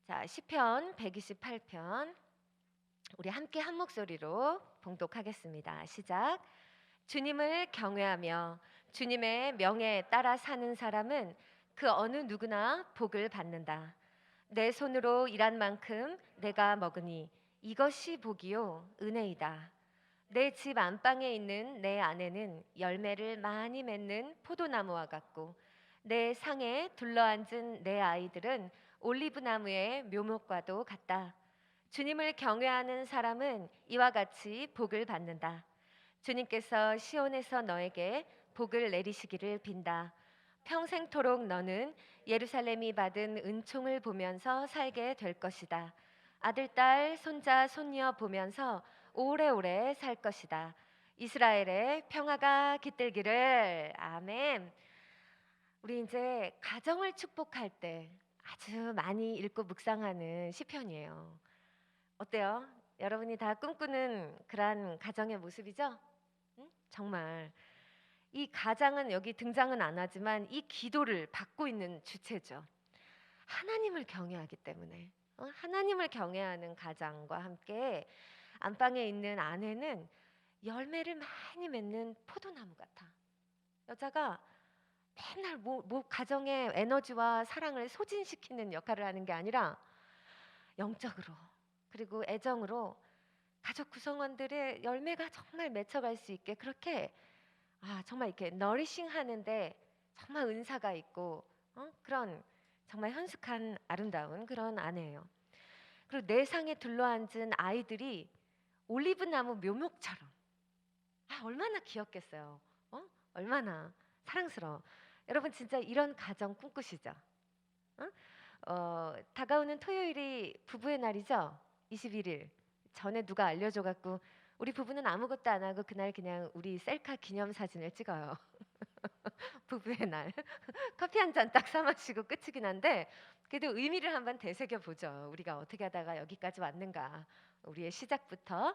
자, 시편 128편 우리 함께 한 목소리로 봉독하겠습니다. 시작. 주님을 경외하며 주님의 명예에 따라 사는 사람은 그 어느 누구나 복을 받는다. 내 손으로 일한 만큼 내가 먹으니 이것이 복이요 은혜이다. 내 집 안방에 있는 내 아내는 열매를 많이 맺는 포도나무와 같고 내 상에 둘러앉은 내 아이들은 올리브 나무의 묘목과도 같다. 주님을 경외하는 사람은 이와 같이 복을 받는다. 주님께서 시온에서 너에게 복을 내리시기를 빈다. 평생토록 너는 예루살렘이 받은 은총을 보면서 살게 될 것이다. 아들, 딸, 손자, 손녀 보면서 오래오래 살 것이다. 이스라엘의 평화가 깃들기를. 아멘. 우리 이제 가정을 축복할 때 아주 많이 읽고 묵상하는 시편이에요. 어때요? 여러분이 다 꿈꾸는 그러한 가정의 모습이죠? 응? 정말 이 가장은 여기 등장은 안 하지만 이 기도를 받고 있는 주체죠. 하나님을 경외하기 때문에 하나님을 경외하는 가장과 함께 안방에 있는 아내는 열매를 많이 맺는 포도나무 같아. 여자가 맨날 가정의 에너지와 사랑을 소진시키는 역할을 하는 게 아니라 영적으로 그리고 애정으로 가족 구성원들의 열매가 정말 맺혀갈 수 있게 그렇게 정말 이렇게 너리싱 하는데 정말 은사가 있고 그런 정말 현숙한 아름다운 그런 아내예요. 그리고 내 상에 둘러앉은 아이들이 올리브 나무 묘목처럼 얼마나 귀엽겠어요. 얼마나 사랑스러워. 여러분 진짜 이런 가정 꿈꾸시죠? 다가오는 토요일이 부부의 날이죠. 21일 전에 누가 알려줘갖고 우리 부부는 아무것도 안 하고 그날 그냥 우리 셀카 기념 사진을 찍어요. 부부의 날 커피 한 잔 딱 사 마시고 끝이긴 한데 그래도 의미를 한번 되새겨 보죠. 우리가 어떻게 하다가 여기까지 왔는가. 우리의 시작부터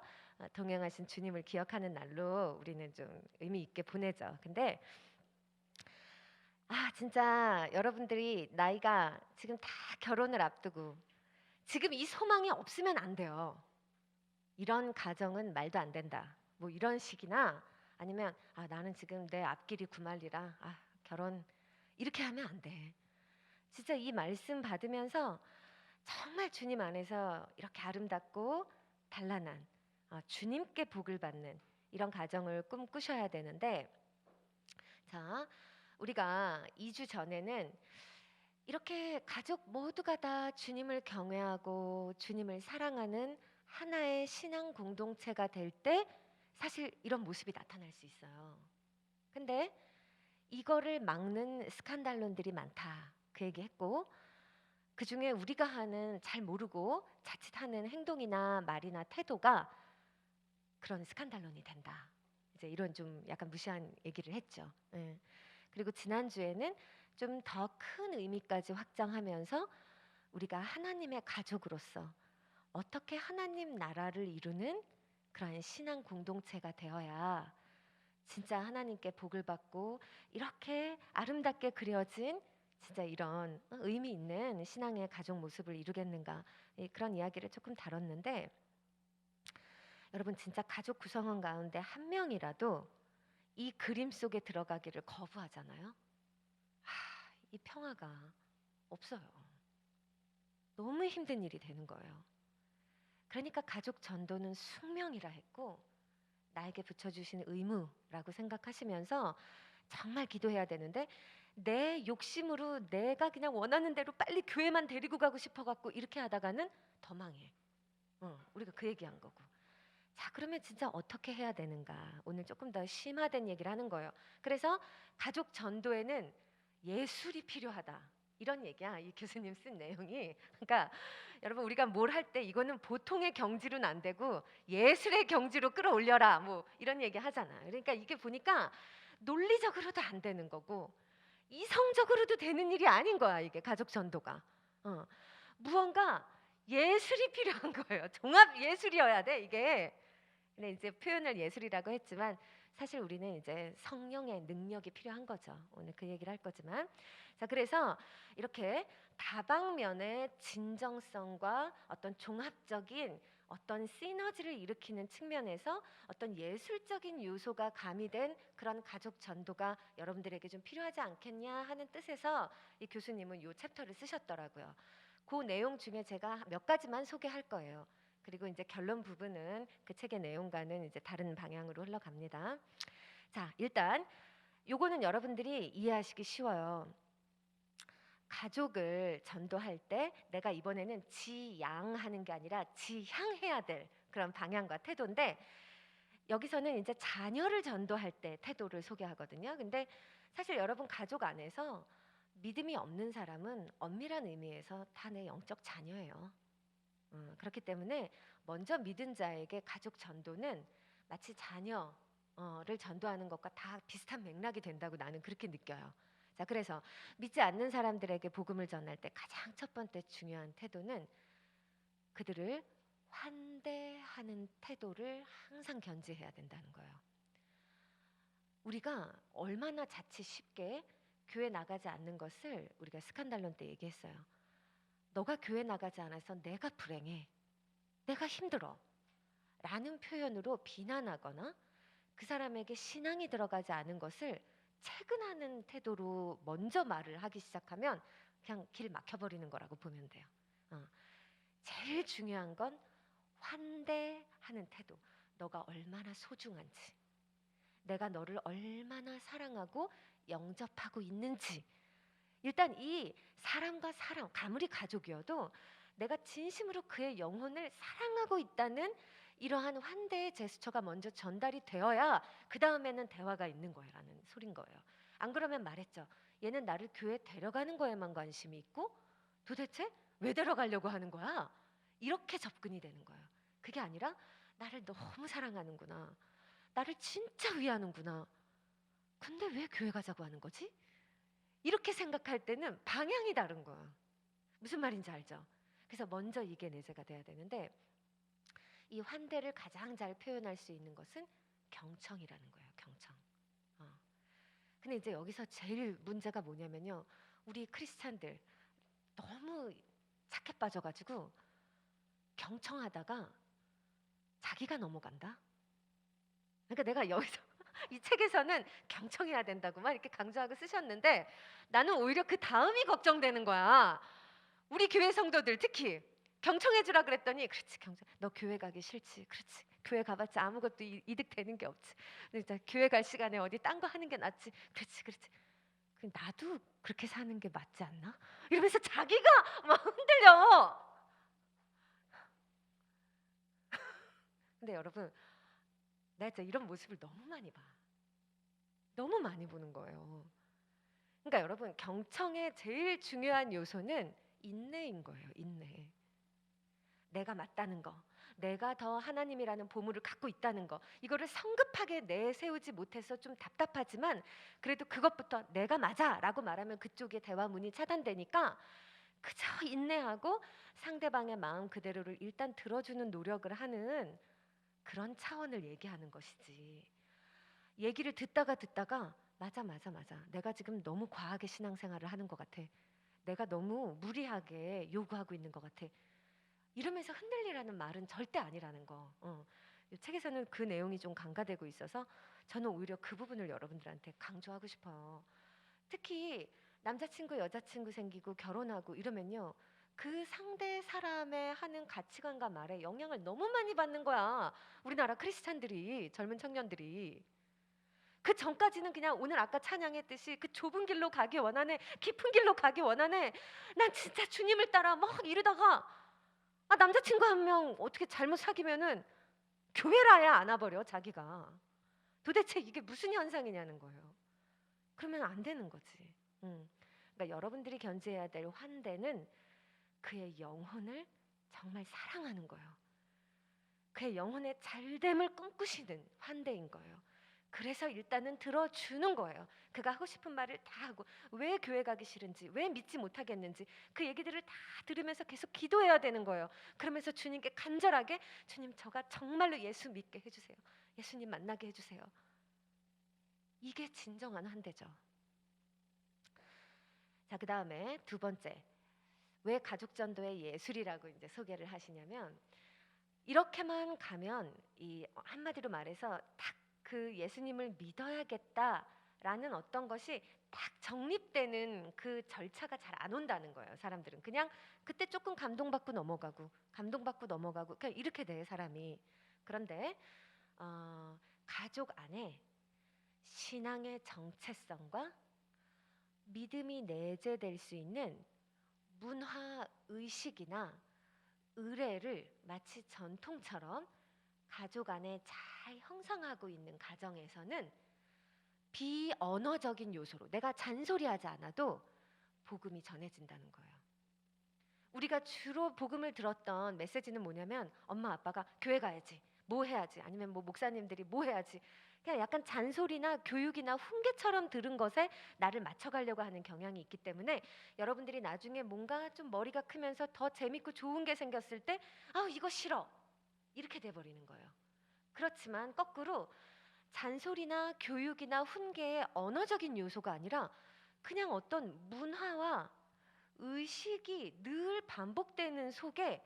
동행하신 주님을 기억하는 날로 우리는 좀 의미 있게 보내죠. 근데 진짜 여러분들이 나이가 지금 다 결혼을 앞두고 지금 이 소망이 없으면 안 돼요. 이런 가정은 말도 안 된다. 뭐 이런 식이나 아니면 나는 지금 내 앞길이 구말리라. 결혼 이렇게 하면 안 돼. 진짜 이 말씀 받으면서 정말 주님 안에서 이렇게 아름답고 단란한 주님께 복을 받는 이런 가정을 꿈꾸셔야 되는데 자, 우리가 2주 전에는 이렇게 가족 모두가 다 주님을 경외하고 주님을 사랑하는 하나의 신앙 공동체가 될 때 사실 이런 모습이 나타날 수 있어요. 근데 이거를 막는 스칸달론들이 많다. 그 얘기했고 그 중에 우리가 하는 잘 모르고 자칫하는 행동이나 말이나 태도가 그런 스칸달론이 된다. 이제 이런 좀 약간 무시한 얘기를 했죠. 예. 그리고 지난주에는 좀 더 큰 의미까지 확장하면서 우리가 하나님의 가족으로서 어떻게 하나님 나라를 이루는 그런 신앙 공동체가 되어야 진짜 하나님께 복을 받고 이렇게 아름답게 그려진 진짜 이런 의미 있는 신앙의 가족 모습을 이루겠는가 그런 이야기를 조금 다뤘는데 여러분 진짜 가족 구성원 가운데 한 명이라도 이 그림 속에 들어가기를 거부하잖아요. 이 평화가 없어요. 너무 힘든 일이 되는 거예요. 그러니까 가족 전도는 숙명이라 했고 나에게 붙여주신 의무라고 생각하시면서 정말 기도해야 되는데 내 욕심으로 내가 그냥 원하는 대로 빨리 교회만 데리고 가고 싶어갖고 이렇게 하다가는 더 망해. 우리가 그 얘기한 거고. 자, 그러면 진짜 어떻게 해야 되는가? 오늘 조금 더 심화된 얘기를 하는 거예요. 그래서 가족 전도에는 예술이 필요하다. 이런 얘기야. 이 교수님 쓴 내용이. 그러니까 여러분 우리가 뭘 할 때 이거는 보통의 경지로는 안 되고 예술의 경지로 끌어올려라. 뭐 이런 얘기 하잖아. 그러니까 이게 보니까 논리적으로도 안 되는 거고 이성적으로도 되는 일이 아닌 거야. 이게 가족 전도가. 무언가 예술이 필요한 거예요. 종합 예술이어야 돼, 이게. 근데 이제 표현을 예술이라고 했지만 사실 우리는 이제 성령의 능력이 필요한 거죠. 오늘 그 얘기를 할 거지만, 자, 그래서 이렇게 다방면의 진정성과 어떤 종합적인 어떤 시너지를 일으키는 측면에서 어떤 예술적인 요소가 가미된 그런 가족 전도가 여러분들에게 좀 필요하지 않겠냐 하는 뜻에서 이 교수님은 이 챕터를 쓰셨더라고요. 그 내용 중에 제가 몇 가지만 소개할 거예요. 그리고 이제 결론 부분은 그 책의 내용과는 이제 다른 방향으로 흘러갑니다. 자, 일단 요거는 여러분들이 이해하시기 쉬워요. 가족을 전도할 때 내가 이번에는 지양하는 게 아니라 지향해야 될 그런 방향과 태도인데, 여기서는 이제 자녀를 전도할 때 태도를 소개하거든요. 근데 사실 여러분 가족 안에서 믿음이 없는 사람은 엄밀한 의미에서 다 내 영적 자녀예요. 그렇기 때문에 먼저 믿은 자에게 가족 전도는 마치 자녀를 전도하는 것과 다 비슷한 맥락이 된다고 나는 그렇게 느껴요. 자, 그래서 믿지 않는 사람들에게 복음을 전할 때 가장 첫 번째 중요한 태도는 그들을 환대하는 태도를 항상 견지해야 된다는 거예요. 우리가 얼마나 자칫 쉽게 교회 나가지 않는 것을 우리가 스칸달론 때 얘기했어요. 너가 교회 나가지 않아서 내가 불행해, 내가 힘들어 라는 표현으로 비난하거나 그 사람에게 신앙이 들어가지 않은 것을 채근하는 태도로 먼저 말을 하기 시작하면 그냥 길 막혀버리는 거라고 보면 돼요. 제일 중요한 건 환대하는 태도. 너가 얼마나 소중한지, 내가 너를 얼마나 사랑하고 영접하고 있는지, 일단 이 사람과 사람, 아무리 가족이어도 내가 진심으로 그의 영혼을 사랑하고 있다는 이러한 환대의 제스처가 먼저 전달이 되어야 그 다음에는 대화가 있는 거라는 소린 거예요. 안 그러면 말했죠. 얘는 나를 교회 데려가는 거에만 관심이 있고 도대체 왜 데려가려고 하는 거야? 이렇게 접근이 되는 거예요. 그게 아니라 나를 너무 사랑하는구나. 나를 진짜 위하는구나. 근데 왜 교회 가자고 하는 거지? 이렇게 생각할 때는 방향이 다른 거야. 무슨 말인지 알죠? 그래서 먼저 이게 내재가 돼야 되는데, 이 환대를 가장 잘 표현할 수 있는 것은 경청이라는 거예요. 경청. 어. 근데 이제 여기서 제일 문제가 뭐냐면요. 우리 크리스찬들 너무 착해 빠져가지고 경청하다가 자기가 넘어간다. 그러니까 내가 여기서 이 책에서는 경청해야 된다고 막 이렇게 강조하고 쓰셨는데 나는 오히려 그 다음이 걱정되는 거야. 우리 교회 성도들 특히 경청해 주라 그랬더니 그렇지 경청 너 교회 가기 싫지 그렇지 교회 가봤자 아무것도 이득 되는 게 없지 진짜 교회 갈 시간에 어디 딴 거 하는 게 낫지 그렇지 그렇지 나도 그렇게 사는 게 맞지 않나 이러면서 자기가 막 흔들려. 근데 여러분 나 진짜 이런 모습을 너무 많이 봐. 너무 많이 보는 거예요. 그러니까 여러분 경청의 제일 중요한 요소는 인내인 거예요. 인내. 내가 맞다는 거, 내가 더 하나님이라는 보물을 갖고 있다는 거, 이거를 성급하게 내세우지 못해서 좀 답답하지만 그래도 그것부터 내가 맞아라고 말하면 그쪽의 대화 문이 차단되니까 그저 인내하고 상대방의 마음 그대로를 일단 들어주는 노력을 하는 그런 차원을 얘기하는 것이지. 얘기를 듣다가 맞아 맞아 맞아 내가 지금 너무 과하게 신앙생활을 하는 것 같아. 내가 너무 무리하게 요구하고 있는 것 같아. 이러면서 흔들리라는 말은 절대 아니라는 거. 이 책에서는 그 내용이 좀 강가되고 있어서 저는 오히려 그 부분을 여러분들한테 강조하고 싶어요. 특히 남자친구, 여자친구 생기고 결혼하고 이러면요. 그 상대 사람의 하는 가치관과 말에 영향을 너무 많이 받는 거야. 우리나라 크리스찬들이, 젊은 청년들이. 그 전까지는 그냥 오늘 아까 찬양했듯이 그 좁은 길로 가기 원하네, 깊은 길로 가기 원하네. 난 진짜 주님을 따라 막 이러다가 남자친구 한 명 어떻게 잘못 사귀면은 교회를 아예 안 와버려 자기가. 도대체 이게 무슨 현상이냐는 거예요. 그러면 안 되는 거지. 그러니까 여러분들이 견지해야 될 환대는 그의 영혼을 정말 사랑하는 거예요. 그의 영혼의 잘됨을 꿈꾸시는 환대인 거예요. 그래서 일단은 들어주는 거예요. 그가 하고 싶은 말을 다 하고 왜 교회 가기 싫은지 왜 믿지 못하겠는지 그 얘기들을 다 들으면서 계속 기도해야 되는 거예요. 그러면서 주님께 간절하게 주님 저가 정말로 예수 믿게 해주세요. 예수님 만나게 해주세요. 이게 진정한 환대죠. 자, 그다음에 두 번째. 왜 가족 전도의 예술이라고 이제 소개를 하시냐면 이렇게만 가면 이 한마디로 말해서 딱 그 예수님을 믿어야겠다라는 어떤 것이 딱 정립되는 그 절차가 잘 안 온다는 거예요. 사람들은 그냥 그때 조금 감동받고 넘어가고 감동받고 넘어가고 그냥 이렇게 돼 사람이. 그런데 가족 안에 신앙의 정체성과 믿음이 내재될 수 있는 문화 의식이나 의례를 마치 전통처럼 가족 안에 잘 형성하고 있는 가정에서는 비언어적인 요소로 내가 잔소리하지 않아도 복음이 전해진다는 거예요. 우리가 주로 복음을 들었던 메시지는 뭐냐면 엄마 아빠가 교회 가야지, 뭐 해야지, 아니면 뭐 목사님들이 뭐 해야지, 그냥 약간 잔소리나 교육이나 훈계처럼 들은 것에 나를 맞춰가려고 하는 경향이 있기 때문에 여러분들이 나중에 뭔가 좀 머리가 크면서 더 재밌고 좋은 게 생겼을 때 아우 이거 싫어 이렇게 돼버리는 거예요. 그렇지만 거꾸로 잔소리나 교육이나 훈계의 언어적인 요소가 아니라 그냥 어떤 문화와 의식이 늘 반복되는 속에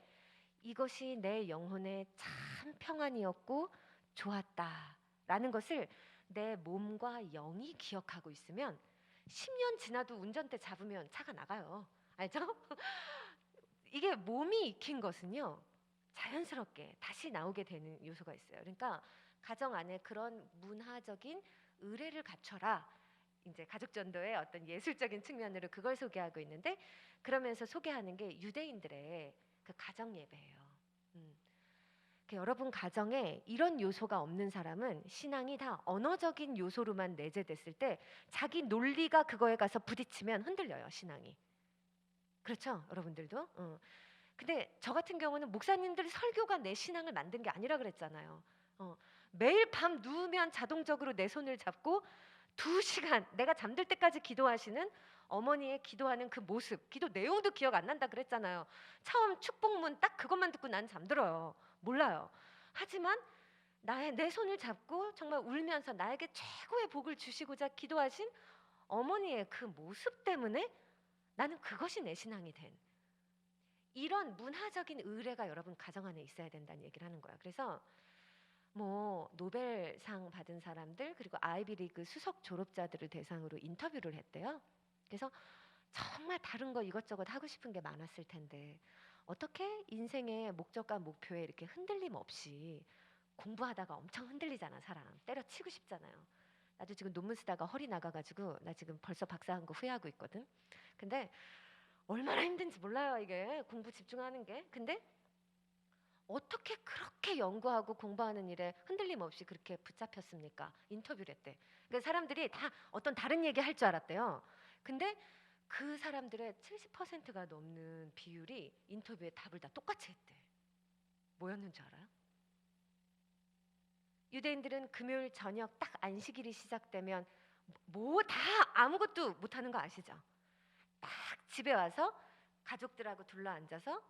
이것이 내 영혼의 참 평안이었고 좋았다라는 것을 내 몸과 영이 기억하고 있으면 10년 지나도 운전대 잡으면 차가 나가요. 알죠? 이게 몸이 익힌 것은요. 자연스럽게 다시 나오게 되는 요소가 있어요. 그러니까 가정 안에 그런 문화적인 의례를 갖춰라. 이제 가족 전도의 어떤 예술적인 측면으로 그걸 소개하고 있는데 그러면서 소개하는 게 유대인들의 그 가정 예배예요. 그 여러분 가정에 이런 요소가 없는 사람은 신앙이 다 언어적인 요소로만 내재됐을 때 자기 논리가 그거에 가서 부딪히면 흔들려요, 신앙이. 그렇죠? 여러분들도? 근데 저 같은 경우는 목사님들 설교가 내 신앙을 만든 게 아니라 그랬잖아요. 매일 밤 누우면 자동적으로 내 손을 잡고 2시간 내가 잠들 때까지 기도하시는 어머니의 기도하는 그 모습, 기도 내용도 기억 안 난다 그랬잖아요. 처음 축복문 딱 그것만 듣고 난 잠들어요. 몰라요. 하지만 내 손을 잡고 정말 울면서 나에게 최고의 복을 주시고자 기도하신 어머니의 그 모습 때문에 나는 그것이 내 신앙이 된 이런 문화적인 의례가 여러분 가정 안에 있어야 된다는 얘기를 하는 거야. 그래서 뭐 노벨상 받은 사람들 그리고 아이비리그 수석 졸업자들을 대상으로 인터뷰를 했대요. 그래서 정말 다른 거 이것저것 하고 싶은 게 많았을 텐데 어떻게 인생의 목적과 목표에 이렇게 흔들림 없이 공부하다가 엄청 흔들리잖아 사람. 때려치고 싶잖아요. 나도 지금 논문 쓰다가 허리 나가가지고 나 지금 벌써 박사한 거 후회하고 있거든. 근데 얼마나 힘든지 몰라요 이게 공부 집중하는 게. 근데 어떻게 그렇게 연구하고 공부하는 일에 흔들림 없이 그렇게 붙잡혔습니까? 인터뷰를 했대. 그러니까 사람들이 다 어떤 다른 얘기 할 줄 알았대요. 근데 그 사람들의 70%가 넘는 비율이 인터뷰에 답을 다 똑같이 했대. 뭐였는 줄 알아요? 유대인들은 금요일 저녁 딱 안식일이 시작되면 뭐 다 아무것도 못하는 거 아시죠? 딱 집에 와서 가족들하고 둘러 앉아서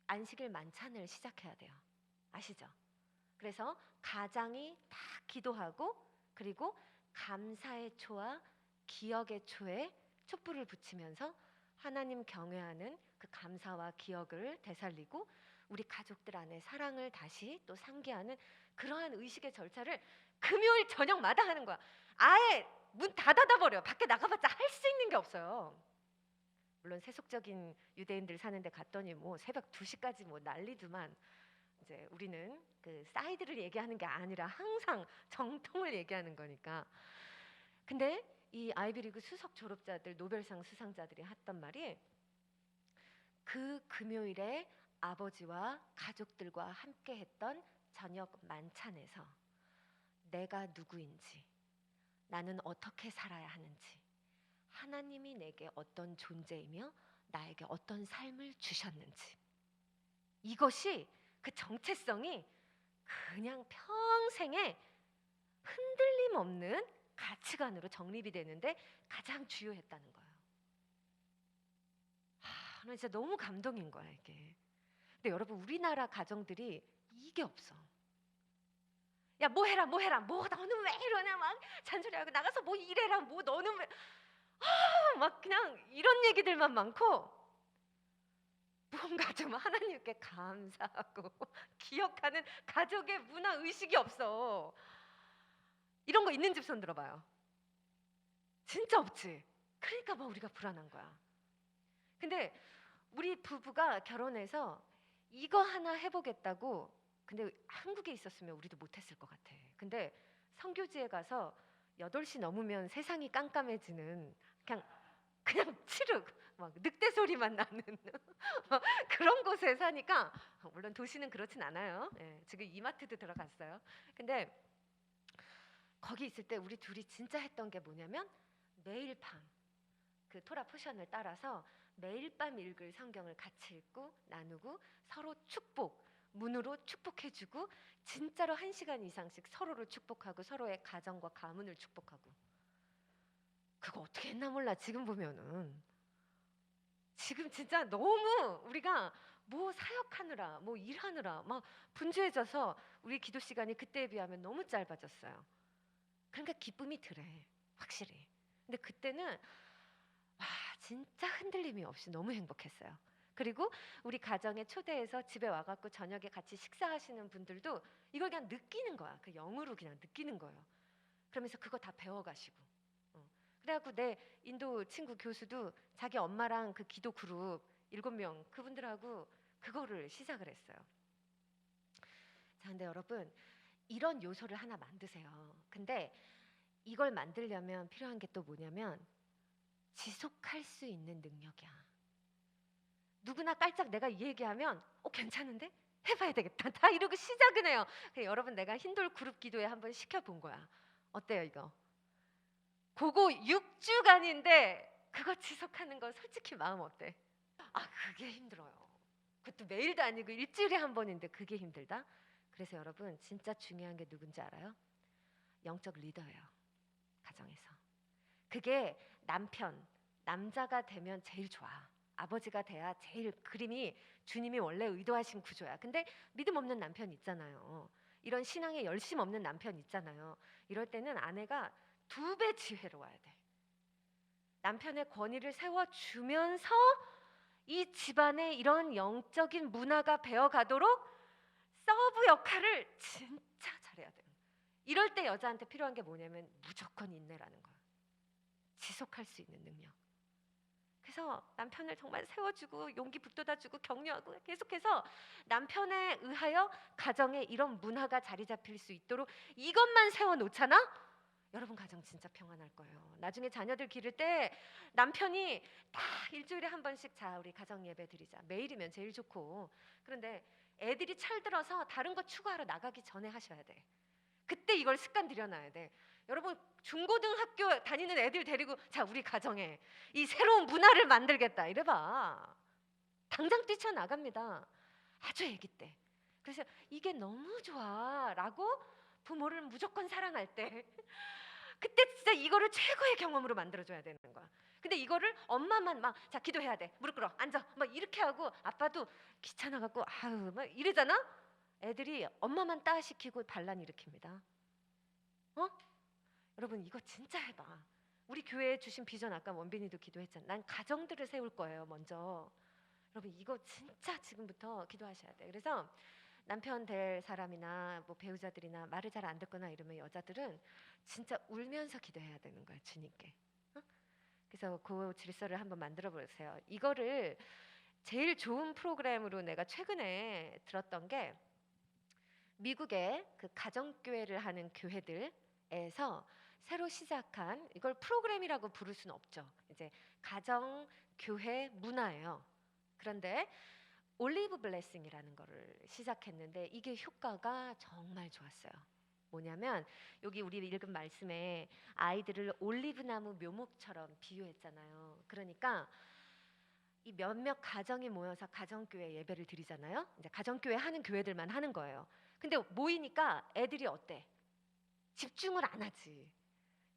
안식일 만찬을 시작해야 돼요. 아시죠? 그래서 가장이 다 기도하고 그리고 감사의 초와 기억의 초에 촛불을 붙이면서 하나님 경외하는 그 감사와 기억을 되살리고 우리 가족들 안에 사랑을 다시 또 상기하는 그러한 의식의 절차를 금요일 저녁마다 하는 거야. 아예 문 다 닫아버려. 밖에 나가봤자 할 수 있는 게 없어요. 물론 세속적인 유대인들 사는데 갔더니 뭐 새벽 2시까지 뭐 난리더만. 이제 우리는 그 사이드를 얘기하는 게 아니라 항상 정통을 얘기하는 거니까. 근데 이 아이비리그 수석 졸업자들 노벨상 수상자들이 했던 말이 그 금요일에 아버지와 가족들과 함께 했던 저녁 만찬에서 내가 누구인지 나는 어떻게 살아야 하는지 하나님이 내게 어떤 존재이며 나에게 어떤 삶을 주셨는지 이것이 그 정체성이 그냥 평생에 흔들림 없는 가치관으로 정립이 되는데 가장 주요했다는 거예요. 나 진짜 너무 감동인 거야 이게. 근데 여러분 우리나라 가정들이 이게 없어. 야, 뭐 해라, 뭐 해라, 뭐 너는 왜 이러냐, 막 잔소리하고 나가서 뭐 이래라, 뭐 너는 왜, 막 그냥 이런 얘기들만 많고 뭔가 좀 하나님께 감사하고 기억하는 가족의 문화 의식이 없어. 이런 거 있는 집 손 들어봐요. 진짜 없지. 그러니까 뭐 우리가 불안한 거야. 근데 우리 부부가 결혼해서 이거 하나 해보겠다고, 근데 한국에 있었으면 우리도 못했을 것 같아. 근데 선교지에 가서 8시 넘으면 세상이 깜깜해지는, 그냥 칠흑 막 늑대 소리만 나는 그런 곳에 사니까, 물론 도시는 그렇진 않아요. 예, 지금 이마트도 들어갔어요. 근데 거기 있을 때 우리 둘이 진짜 했던 게 뭐냐면, 매일 밤 그 토라 포션을 따라서 매일 밤 읽을 성경을 같이 읽고 나누고 서로 축복, 문으로 축복해주고, 진짜로 1시간 이상씩 서로를 축복하고 서로의 가정과 가문을 축복하고. 그거 어떻게 했나 몰라. 지금 보면은 지금 진짜 너무 우리가 뭐 사역하느라 뭐 일하느라 막 분주해져서 우리 기도 시간이 그때에 비하면 너무 짧아졌어요. 그러니까 기쁨이 덜해, 확실히. 근데 그때는 진짜 흔들림이 없이 너무 행복했어요. 그리고 우리 가정에 초대해서 집에 와갖고 저녁에 같이 식사하시는 분들도 이걸 그냥 느끼는 거야. 그 영으로 그냥 느끼는 거예요. 그러면서 그거 다 배워가시고. 그래갖고 내 인도 친구 교수도 자기 엄마랑 그 기도 그룹 7명 그분들하고 그거를 시작을 했어요. 자, 근데 여러분, 이런 요소를 하나 만드세요. 근데 이걸 만들려면 필요한 게 또 뭐냐면, 지속할 수 있는 능력이야. 누구나 깔짝 내가 이 얘기하면 괜찮은데? 해봐야 되겠다. 다 이러고 시작은 해요. 여러분, 내가 힌돌 그룹 기도회 한번 시켜본 거야. 어때요 이거? 그거 6주간인데 그거 지속하는 거 솔직히 마음 어때? 그게 힘들어요. 그것도 매일도 아니고 일주일에 한 번인데 그게 힘들다? 그래서 여러분, 진짜 중요한 게 누군지 알아요? 영적 리더예요. 가정에서. 그게 남자가 되면 제일 좋아. 아버지가 돼야 제일, 그림이 주님이 원래 의도하신 구조야. 근데 믿음 없는 남편 있잖아요. 이런 신앙에 열심 없는 남편 있잖아요. 이럴 때는 아내가 2배 지혜로워야 돼. 남편의 권위를 세워주면서 이 집안에 이런 영적인 문화가 배어가도록 서브 역할을 진짜 잘해야 돼요. 이럴 때 여자한테 필요한 게 뭐냐면 무조건 인내라는 거야. 지속할 수 있는 능력. 그래서 남편을 정말 세워주고 용기 북돋아주고 격려하고 계속해서 남편에 의하여 가정에 이런 문화가 자리 잡힐 수 있도록 이것만 세워놓잖아? 여러분, 가정 진짜 평안할 거예요. 나중에 자녀들 기를 때 남편이 다 일주일에 한 번씩, 자 우리 가정 예배 드리자, 매일이면 제일 좋고. 그런데 애들이 철들어서 다른 거 추구하러 나가기 전에 하셔야 돼. 그때 이걸 습관 들여놔야 돼. 여러분, 중고등학교 다니는 애들 데리고 자 우리 가정에 이 새로운 문화를 만들겠다 이래봐, 당장 뛰쳐나갑니다. 아주 아기 때. 그래서 이게 너무 좋아 라고 부모를 무조건 사랑할 때 그때 진짜 이거를 최고의 경험으로 만들어줘야 되는 거야. 근데 이거를 엄마만 막 자 기도해야 돼, 무릎 꿇어 앉아 막 이렇게 하고 아빠도 귀찮아갖고 아유 막 이러잖아. 애들이 엄마만 따시키고 반란 일으킵니다. 여러분, 이거 진짜 해봐. 우리 교회에 주신 비전, 아까 원빈이도 기도했잖아. 난 가정들을 세울 거예요 먼저. 여러분, 이거 진짜 지금부터 기도하셔야 돼. 그래서 남편 될 사람이나 뭐 배우자들이나 말을 잘 안 듣거나 이러면 여자들은 진짜 울면서 기도해야 되는 거야, 주님께. 그래서 그 질서를 한번 만들어 보세요. 이거를 제일 좋은 프로그램으로 내가 최근에 들었던 게, 미국의 그 가정교회를 하는 교회들에서 새로 시작한, 이걸 프로그램이라고 부를 수는 없죠. 이제 가정교회 문화예요. 그런데 올리브 블레싱이라는 거를 시작했는데 이게 효과가 정말 좋았어요. 뭐냐면, 여기 우리 읽은 말씀에 아이들을 올리브나무 묘목처럼 비유했잖아요. 그러니까 이 몇몇 가정이 모여서 가정교회 예배를 드리잖아요. 이제 가정교회 하는 교회들만 하는 거예요. 근데 모이니까 애들이 어때? 집중을 안 하지.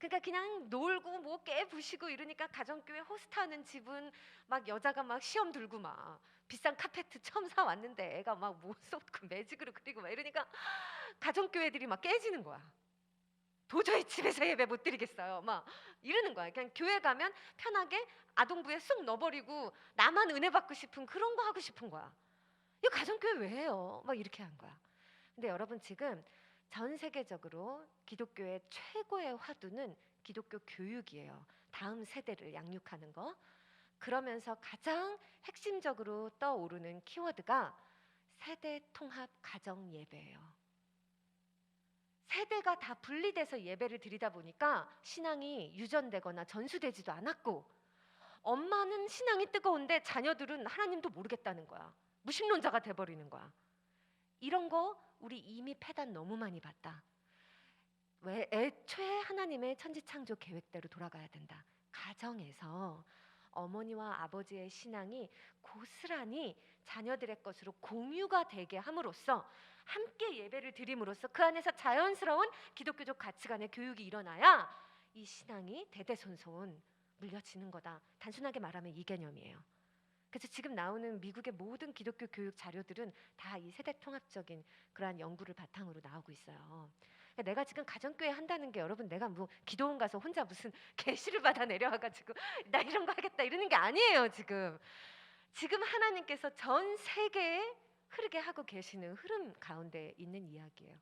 그러니까 그냥 놀고 뭐 깨부시고 이러니까 가정교회 호스트하는 집은 막 여자가 막 시험 들고 막 비싼 카페트 처음 사 왔는데 애가 막 뭐 쏟고 매직으로 그리고 막 이러니까 가정교회들이 막 깨지는 거야. 도저히 집에서 예배 못 드리겠어요. 막 이러는 거야. 그냥 교회 가면 편하게 아동부에 쑥 넣어버리고 나만 은혜 받고 싶은 그런 거 하고 싶은 거야. 이거 가정교회 왜 해요? 막 이렇게 한 거야. 근데 여러분 지금 전 세계적으로 기독교의 최고의 화두는 기독교 교육이에요. 다음 세대를 양육하는 거. 그러면서 가장 핵심적으로 떠오르는 키워드가 세대 통합 가정 예배예요. 세대가 다 분리돼서 예배를 드리다 보니까 신앙이 유전되거나 전수되지도 않았고, 엄마는 신앙이 뜨거운데 자녀들은 하나님도 모르겠다는 거야. 무신론자가 돼버리는 거야. 이런 거 우리 이미 패단 너무 많이 봤다. 왜 애초에 하나님의 천지창조 계획대로 돌아가야 된다. 가정에서 어머니와 아버지의 신앙이 고스란히 자녀들의 것으로 공유가 되게 함으로써 함께 예배를 드림으로써 그 안에서 자연스러운 기독교적 가치관의 교육이 일어나야 이 신앙이 대대손손 물려지는 거다. 단순하게 말하면 이 개념이에요. 그래서 지금 나오는 미국의 모든 기독교 교육 자료들은 다 이 세대 통합적인 그러한 연구를 바탕으로 나오고 있어요. 그러니까 내가 지금 가정교회 한다는 게 여러분 내가 뭐 기도원 가서 혼자 무슨 계시를 받아 내려와가지고 나 이런 거 하겠다 이러는 게 아니에요. 지금 하나님께서 전 세계에 흐르게 하고 계시는 흐름 가운데 있는 이야기예요.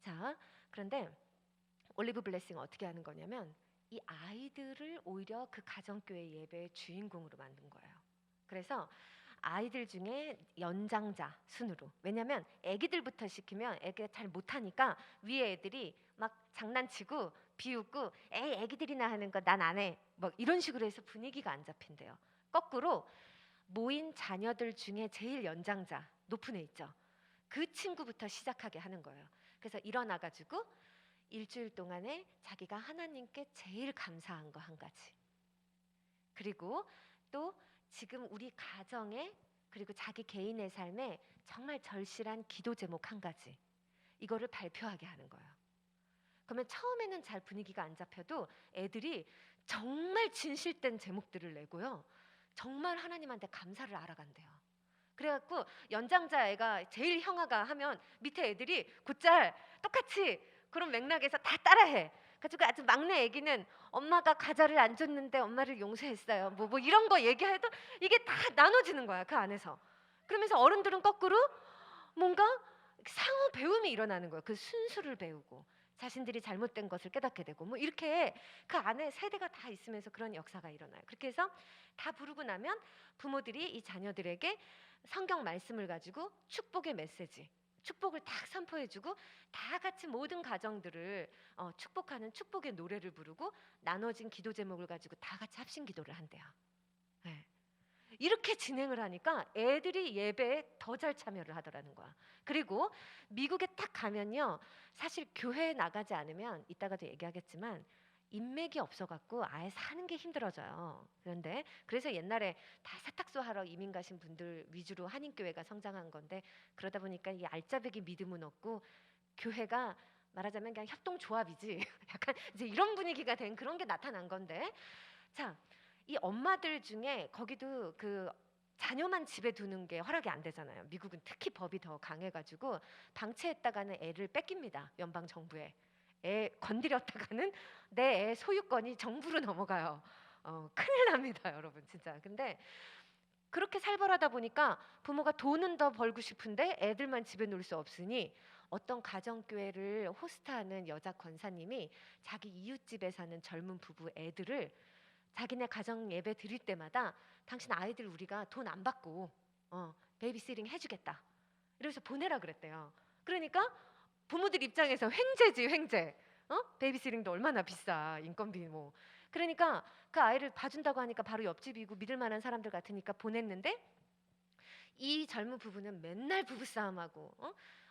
자, 그런데 올리브 블레싱 어떻게 하는 거냐면 이 아이들을 오히려 그 가정교회 예배의 주인공으로 만든 거예요. 그래서 아이들 중에 연장자 순으로, 왜냐면 애기들부터 시키면 애기가 잘 못하니까 위에 애들이 막 장난치고 비웃고 에이 애기들이나 하는 거 난 안 해 뭐 이런 식으로 해서 분위기가 안 잡힌대요. 거꾸로 모인 자녀들 중에 제일 연장자 높은 애 있죠. 그 친구부터 시작하게 하는 거예요. 그래서 일어나가지고 일주일 동안에 자기가 하나님께 제일 감사한 거 한 가지, 그리고 또 지금 우리 가정에 그리고 자기 개인의 삶에 정말 절실한 기도 제목 한 가지, 이거를 발표하게 하는 거예요. 그러면 처음에는 잘 분위기가 안 잡혀도 애들이 정말 진실된 제목들을 내고요, 정말 하나님한테 감사를 알아간대요. 그래갖고 연장자 애가 제일 형아가 하면 밑에 애들이 곧잘 똑같이 그런 맥락에서 다 따라해. 그래가지고 아주 막내 애기는 엄마가 과자를 안 줬는데 엄마를 용서했어요. 뭐 이런 거 얘기해도 이게 다 나눠지는 거야 그 안에서. 그러면서 어른들은 거꾸로 뭔가 상호 배움이 일어나는 거예요. 그 순수를 배우고 자신들이 잘못된 것을 깨닫게 되고 뭐 이렇게 그 안에 세대가 다 있으면서 그런 역사가 일어나요. 그렇게 해서 다 부르고 나면 부모들이 이 자녀들에게 성경 말씀을 가지고 축복의 메시지, 축복을 딱 선포해주고 다 같이 모든 가정들을 축복하는 축복의 노래를 부르고 나눠진 기도 제목을 가지고 다 같이 합심 기도를 한대요. 네. 이렇게 진행을 하니까 애들이 예배에 더 잘 참여를 하더라는 거야. 그리고 미국에 딱 가면요, 사실 교회에 나가지 않으면 이따가도 얘기하겠지만 인맥이 없어갖고 아예 사는 게 힘들어져요. 그런데 그래서 옛날에 다 세탁소 하러 이민 가신 분들 위주로 한인교회가 성장한 건데, 그러다 보니까 이 알짜배기 믿음은 없고 교회가 말하자면 그냥 협동조합이지 약간 이제 이런 분위기가 된 그런 게 나타난 건데, 자, 이 엄마들 중에 거기도 그 자녀만 집에 두는 게 허락이 안 되잖아요. 미국은 특히 법이 더 강해가지고 방치했다가는 애를 뺏깁니다. 연방 정부에. 애 건드렸다가는 내 애 소유권이 정부로 넘어가요. 큰일 납니다, 여러분 진짜. 근데 그렇게 살벌하다 보니까 부모가 돈은 더 벌고 싶은데 애들만 집에 놀 수 없으니 어떤 가정교회를 호스트하는 여자 권사님이 자기 이웃집에 사는 젊은 부부 애들을 자기네 가정 예배 드릴 때마다 당신 아이들 우리가 돈 안 받고 베이비시팅 해주겠다 이러면서 보내라 그랬대요. 그러니까 부모들 입장에서 횡재지 횡재. 베이비시팅도 얼마나 비싸, 인건비 뭐. 그러니까 그 아이를 봐준다고 하니까 바로 옆집이고 믿을 만한 사람들 같으니까 보냈는데, 이 젊은 부부는 맨날 부부싸움하고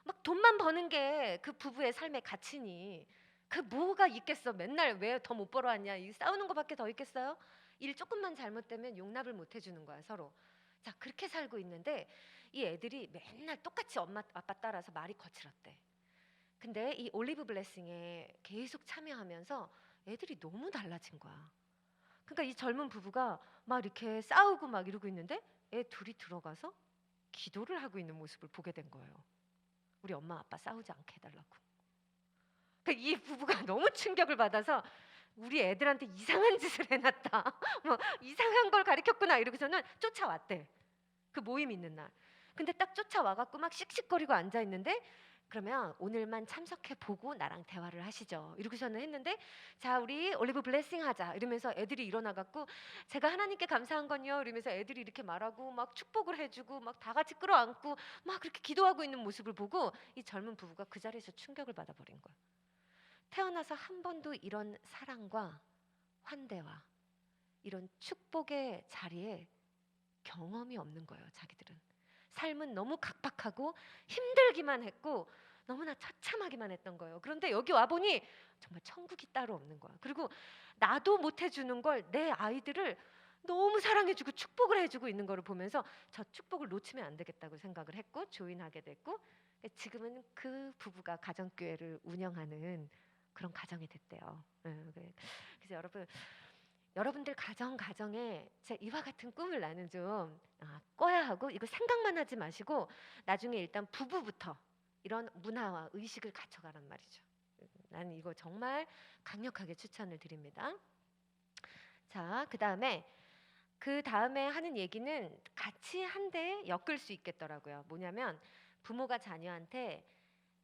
막 돈만 버는 게 그 부부의 삶의 가치니 그 뭐가 있겠어. 맨날 왜 더 못 벌어왔냐, 이 싸우는 거밖에 더 있겠어요. 일 조금만 잘못되면 용납을 못 해주는 거야 서로. 자, 그렇게 살고 있는데 이 애들이 맨날 똑같이 엄마 아빠 따라서 말이 거칠었대. 근데 이 올리브 블레싱에 계속 참여하면서 애들이 너무 달라진 거야. 그러니까 이 젊은 부부가 막 이렇게 싸우고 막 이러고 있는데 애 둘이 들어가서 기도를 하고 있는 모습을 보게 된 거예요. 우리 엄마 아빠 싸우지 않게 해달라고. 그러니까 이 부부가 너무 충격을 받아서 우리 애들한테 이상한 짓을 해놨다. 뭐 이상한 걸 가르쳤구나 이러고서는 쫓아왔대. 그 모임 있는 날. 근데 딱 쫓아와갖고 막 씩씩거리고 앉아 있는데 그러면 오늘만 참석해 보고 나랑 대화를 하시죠. 이러고서는 했는데 자 우리 올리브 블레싱 하자 이러면서 애들이 일어나갖고 제가 하나님께 감사한 건요 이러면서 애들이 이렇게 말하고 막 축복을 해주고 막 다 같이 끌어안고 막 그렇게 기도하고 있는 모습을 보고 이 젊은 부부가 그 자리에서 충격을 받아버린 거야. 태어나서 한 번도 이런 사랑과 환대와 이런 축복의 자리에 경험이 없는 거예요. 자기들은 삶은 너무 각박하고 힘들기만 했고 너무나 처참하기만 했던 거예요. 그런데 여기 와보니 정말 천국이 따로 없는 거야. 그리고 나도 못 해주는 걸 내 아이들을 너무 사랑해주고 축복을 해주고 있는 거를 보면서 저 축복을 놓치면 안 되겠다고 생각을 했고 조인하게 됐고 지금은 그 부부가 가정교회를 운영하는 그런 가정이 됐대요. 그래서 여러분들 가정에 제 이와 같은 꿈을 나는 좀 꿔야 하고 이거 생각만 하지 마시고 나중에 일단 부부부터 이런 문화와 의식을 갖춰가란 말이죠. 나는 이거 정말 강력하게 추천을 드립니다. 자, 그 다음에 하는 얘기는 같이 한데 엮을 수 있겠더라고요. 뭐냐면 부모가 자녀한테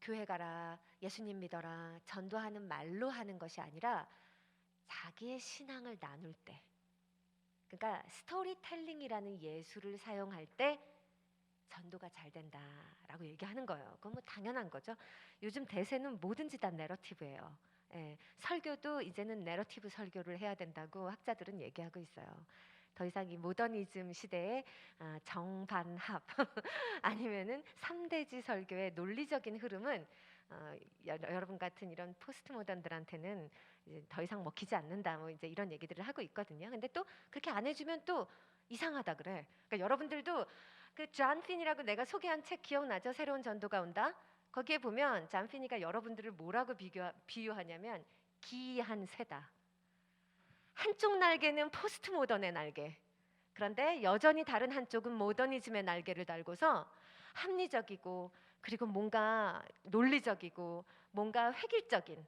교회 가라, 예수님 믿어라, 전도하는 말로 하는 것이 아니라 자기의 신앙을 나눌 때, 그러니까 스토리텔링이라는 예술을 사용할 때 전도가 잘 된다라고 얘기하는 거예요. 그건 뭐 당연한 거죠. 요즘 대세는 뭐든지 다 내러티브예요. 설교도 이제는 내러티브 설교를 해야 된다고 학자들은 얘기하고 있어요. 더 이상 이 모더니즘 시대에 정반합 아니면은 3대지 설교의 논리적인 흐름은 여러분 같은 이런 포스트 모던들한테는 이제 더 이상 먹히지 않는다. 뭐 이제 이런 얘기들을 하고 있거든요. 근데 또 그렇게 안 해주면 또 이상하다 그래. 그러니까 여러분들도 그 존 피니라고 내가 소개한 책 기억나죠? 새로운 전도가 온다. 거기에 보면 존 피니가 여러분들을 뭐라고 비유하냐면 기이한 새다. 한쪽 날개는 포스트 모던의 날개. 그런데 여전히 다른 한쪽은 모더니즘의 날개를 달고서 합리적이고 그리고 뭔가 논리적이고 뭔가 획일적인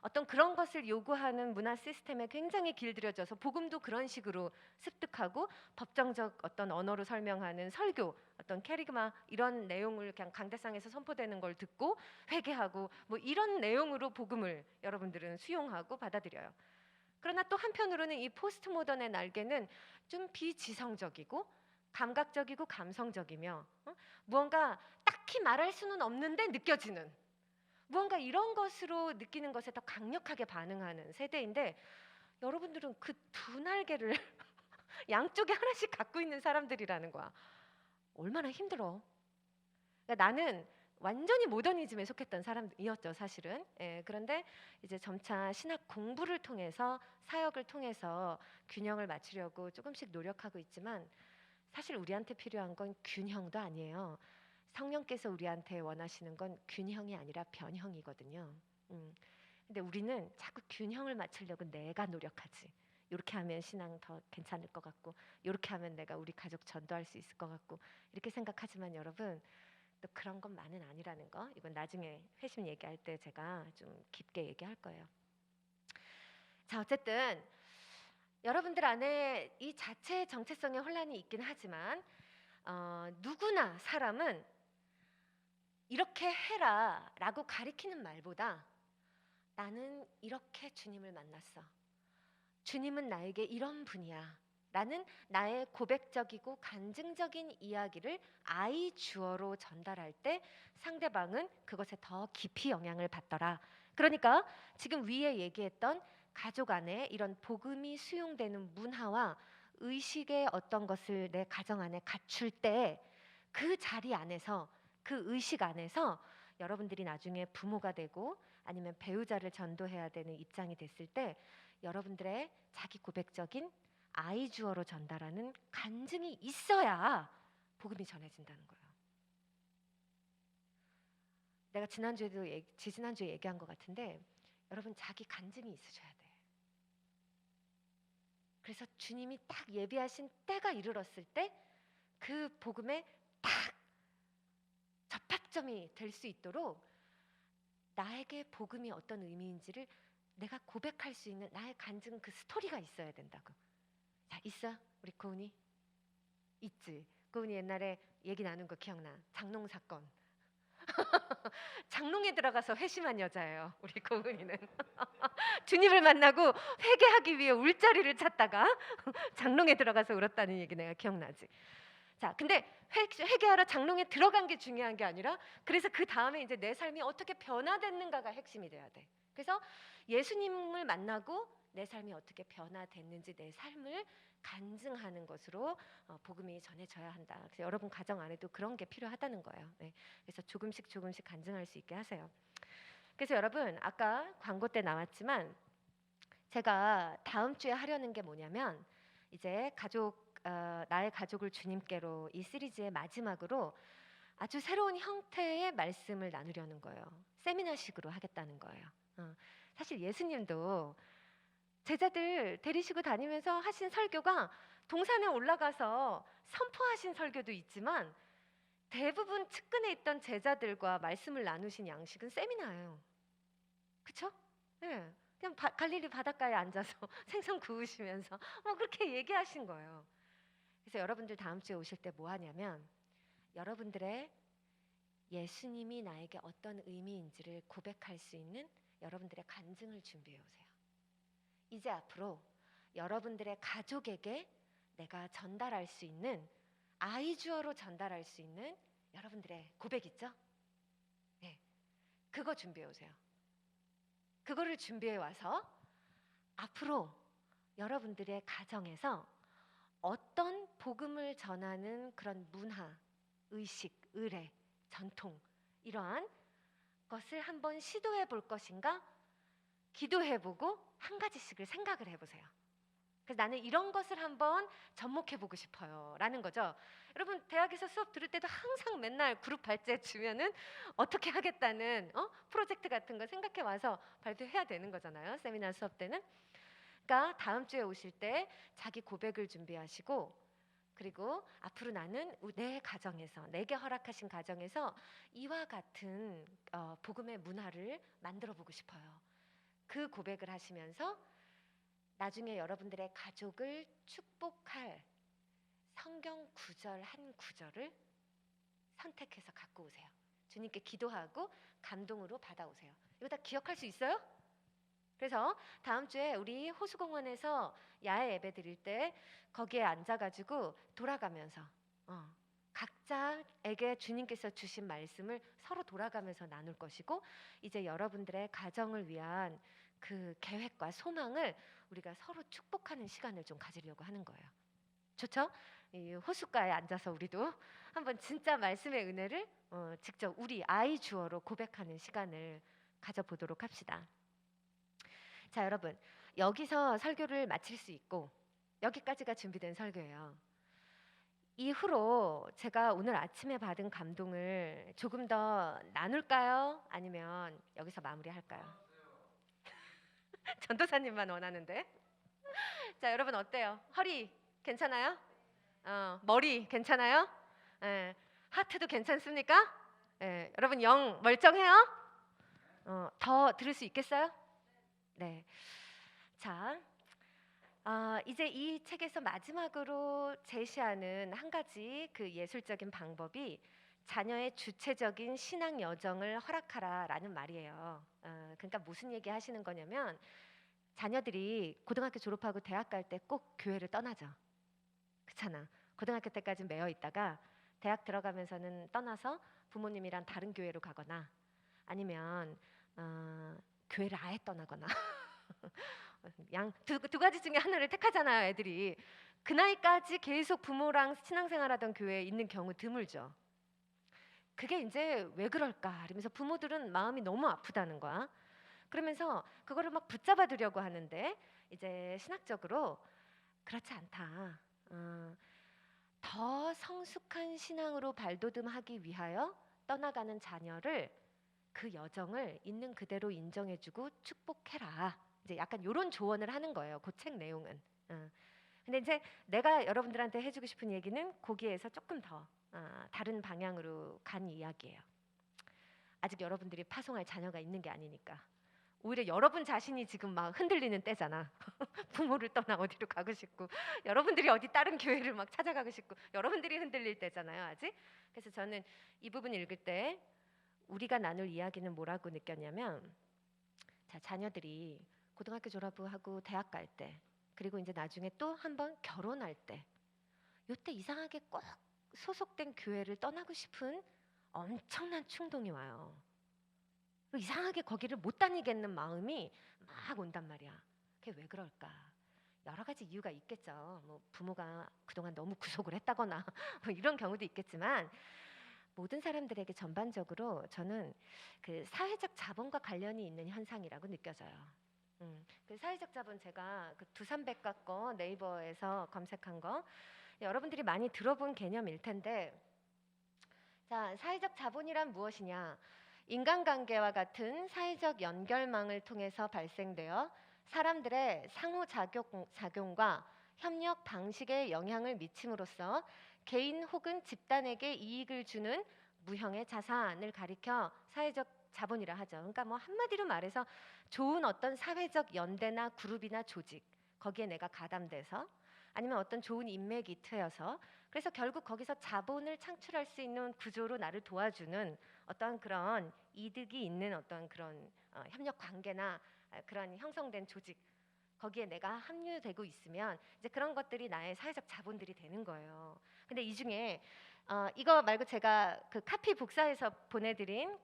어떤 그런 것을 요구하는 문화 시스템에 굉장히 길들여져서 복음도 그런 식으로 습득하고 법정적 어떤 언어로 설명하는 설교, 어떤 캐리그마 이런 내용을 그냥 강대상에서 선포되는 걸 듣고 회개하고 뭐 이런 내용으로 복음을 여러분들은 수용하고 받아들여요. 그러나 또 한편으로는 이 포스트 모던의 날개는 좀 비지성적이고 감각적이고 감성적이며 무언가 딱히 말할 수는 없는데 느껴지는 무언가 이런 것으로 느끼는 것에 더 강력하게 반응하는 세대인데 여러분들은 그 두 날개를 양쪽에 하나씩 갖고 있는 사람들이라는 거야. 얼마나 힘들어. 그러니까 나는 완전히 모더니즘에 속했던 사람이었죠, 사실은. 그런데 이제 점차 신학 공부를 통해서 사역을 통해서 균형을 맞추려고 조금씩 노력하고 있지만 사실 우리한테 필요한 건 균형도 아니에요. 성령께서 우리한테 원하시는 건 균형이 아니라 변형이거든요. 근데 우리는 자꾸 균형을 맞추려고 내가 노력하지. 이렇게 하면 신앙 더 괜찮을 것 같고 이렇게 하면 내가 우리 가족 전도할 수 있을 것 같고 이렇게 생각하지만 여러분 또 그런 것만은 아니라는 거 이건 나중에 회심 얘기할 때 제가 좀 깊게 얘기할 거예요. 자 어쨌든 여러분들 안에 이 자체의 정체성의 혼란이 있긴 하지만 누구나 사람은 이렇게 해라 라고 가리키는 말보다 나는 이렇게 주님을 만났어. 주님은 나에게 이런 분이야. 라는 나의 고백적이고 간증적인 이야기를 I 주어로 전달할 때 상대방은 그것에 더 깊이 영향을 받더라. 그러니까 지금 위에 얘기했던 가족 안에 이런 복음이 수용되는 문화와 의식의 어떤 것을 내 가정 안에 갖출 때 그 자리 안에서 그 의식 안에서 여러분들이 나중에 부모가 되고 아니면 배우자를 전도해야 되는 입장이 됐을 때 여러분들의 자기 고백적인 I 주어로 전달하는 간증이 있어야 복음이 전해진다는 거예요. 내가 지난주에 얘기한 것 같은데 여러분 자기 간증이 있으셔야 돼. 그래서 주님이 딱 예비하신 때가 이르렀을 때 그 복음에 딱 접합점이 될 수 있도록 나에게 복음이 어떤 의미인지를 내가 고백할 수 있는 나의 간증 그 스토리가 있어야 된다고. 자, 있어? 우리 고은이? 있지. 고은이 옛날에 얘기 나눈 거 기억나? 장롱 사건. 장롱에 들어가서 회심한 여자예요. 우리 고은이는. 주님을 만나고 회개하기 위해 울자리를 찾다가 장롱에 들어가서 울었다는 얘기 내가 기억나지. 자, 근데 회개하러 장롱에 들어간 게 중요한 게 아니라 그래서 그 다음에 이제 내 삶이 어떻게 변화됐는가가 핵심이 돼야 돼. 그래서 예수님을 만나고 내 삶이 어떻게 변화됐는지 내 삶을 간증하는 것으로 복음이 전해져야 한다. 그래서 여러분 가정 안에도 그런 게 필요하다는 거예요. 네. 그래서 조금씩 간증할 수 있게 하세요. 그래서 여러분 아까 광고 때 나왔지만 제가 다음 주에 하려는 게 뭐냐면 이제 나의 가족을 주님께로 이 시리즈의 마지막으로 아주 새로운 형태의 말씀을 나누려는 거예요. 세미나식으로 하겠다는 거예요. 사실 예수님도 제자들 데리시고 다니면서 하신 설교가 동산에 올라가서 선포하신 설교도 있지만 대부분 측근에 있던 제자들과 말씀을 나누신 양식은 세미나예요. 그렇죠? 네. 그냥 갈릴리 바닷가에 앉아서 생선 구우시면서 그렇게 얘기하신 거예요. 그래서 여러분들 다음 주에 오실 때 뭐 하냐면 여러분들의 예수님이 나에게 어떤 의미인지를 고백할 수 있는 여러분들의 간증을 준비해 오세요. 이제 앞으로 여러분들의 가족에게 내가 전달할 수 있는 아이주어로 전달할 수 있는 여러분들의 고백 있죠? 네, 그거 준비해 오세요. 그거를 준비해 와서 앞으로 여러분들의 가정에서 어떤 복음을 전하는 그런 문화, 의식, 의례, 전통 이러한 것을 한번 시도해 볼 것인가 기도해 보고 한 가지씩을 생각을 해보세요. 그래서 나는 이런 것을 한번 접목해 보고 싶어요 라는 거죠. 여러분 대학에서 수업 들을 때도 항상 맨날 그룹 발제 주면은 어떻게 하겠다는 프로젝트 같은 거 생각해 와서 발표해야 되는 거잖아요. 세미나 수업 때는. 그러니까 다음 주에 오실 때 자기 고백을 준비하시고 그리고 앞으로 나는 내 가정에서 내게 허락하신 가정에서 이와 같은 복음의 문화를 만들어 보고 싶어요. 그 고백을 하시면서 나중에 여러분들의 가족을 축복할 성경 구절 한 구절을 선택해서 갖고 오세요. 주님께 기도하고 감동으로 받아오세요. 이거 다 기억할 수 있어요? 그래서 다음 주에 우리 호수공원에서 야외 예배 드릴 때 거기에 앉아가지고 돌아가면서 각자에게 주님께서 주신 말씀을 서로 돌아가면서 나눌 것이고 이제 여러분들의 가정을 위한 그 계획과 소망을 우리가 서로 축복하는 시간을 좀 가지려고 하는 거예요. 좋죠? 이 호숫가에 앉아서 우리도 한번 진짜 말씀의 은혜를 직접 우리 아이 주어로 고백하는 시간을 가져보도록 합시다. 자, 여러분 여기서 설교를 마칠 수 있고 여기까지가 준비된 설교예요. 이후로 제가 오늘 아침에 받은 감동을 조금 더 나눌까요? 아니면 여기서 마무리할까요? 전도사님만 원하는데. 자, 여러분 어때요? 허리 괜찮아요? 머리 괜찮아요? 예, 하트도 괜찮습니까? 예, 여러분 영 멀쩡해요? 더 들을 수 있겠어요? 네. 자, 이제 이 책에서 마지막으로 제시하는 한 가지 그 예술적인 방법이 자녀의 주체적인 신앙 여정을 허락하라라는 말이에요. 그러니까 무슨 얘기 하시는 거냐면 자녀들이 고등학교 졸업하고 대학 갈 때 꼭 교회를 떠나죠. 그렇잖아. 고등학교 때까지 매여 있다가 대학 들어가면서는 떠나서 부모님이랑 다른 교회로 가거나 아니면 교회를 아예 떠나거나 두 가지 중에 하나를 택하잖아요. 애들이 그 나이까지 계속 부모랑 신앙생활하던 교회에 있는 경우 드물죠. 그게 이제 왜 그럴까 이러면서 부모들은 마음이 너무 아프다는 거야. 그러면서 그거를 막 붙잡아 두려고 하는데 이제 신학적으로 그렇지 않다. 더 성숙한 신앙으로 발돋움하기 위하여 떠나가는 자녀를 그 여정을 있는 그대로 인정해주고 축복해라. 이제 약간 이런 조언을 하는 거예요. 그 책 내용은. 근데 이제 내가 여러분들한테 해주고 싶은 얘기는 거기에서 조금 더 다른 방향으로 간 이야기예요. 아직 여러분들이 파송할 자녀가 있는 게 아니니까. 오히려 여러분 자신이 지금 막 흔들리는 때잖아. 부모를 떠나 어디로 가고 싶고, 여러분들이 어디 다른 교회를 막 찾아가고 싶고, 여러분들이 흔들릴 때잖아요, 아직. 그래서 저는 이 부분 읽을 때 우리가 나눌 이야기는 뭐라고 느꼈냐면, 자, 자녀들이 고등학교 졸업하고 대학 갈 때, 그리고 이제 나중에 또 한 번 결혼할 때, 요때 이상하게 꼭 소속된 교회를 떠나고 싶은 엄청난 충동이 와요. 이상하게 거기를 못 다니겠는 마음이 막 온단 말이야. 그게 왜 그럴까? 여러 가지 이유가 있겠죠. 뭐 부모가 그동안 너무 구속을 했다거나 뭐 이런 경우도 있겠지만 모든 사람들에게 전반적으로 저는 그 사회적 자본과 관련이 있는 현상이라고 느껴져요. 그 사회적 자본 제가 그 두산백과 거 네이버에서 검색한 거 여러분들이 많이 들어본 개념일 텐데, 자, 사회적 자본이란 무엇이냐? 인간관계와 같은 사회적 연결망을 통해서 발생되어 사람들의 상호작용과 협력 방식에 영향을 미침으로써 개인 혹은 집단에게 이익을 주는 무형의 자산을 가리켜 사회적 자본이라 하죠. 그러니까 뭐 한마디로 말해서 좋은 어떤 사회적 연대나 그룹이나 조직, 거기에 내가 가담돼서 아니면 어떤 좋은 인맥이 트여서 그래서 결국 거기서 자본을 창출할 수 있는 구조로 나를 도와주는 어떤 그런 이득이 있는 어떤 그런 협력 관계나 그런 형성된 조직, 거기에 내가 합류되고 있으면 이제 그런 것들이 나의 사회적 자본들이 되는 거예요. 근데 이 중에 이거 말고 제가 그 카피 복사해서 보내드린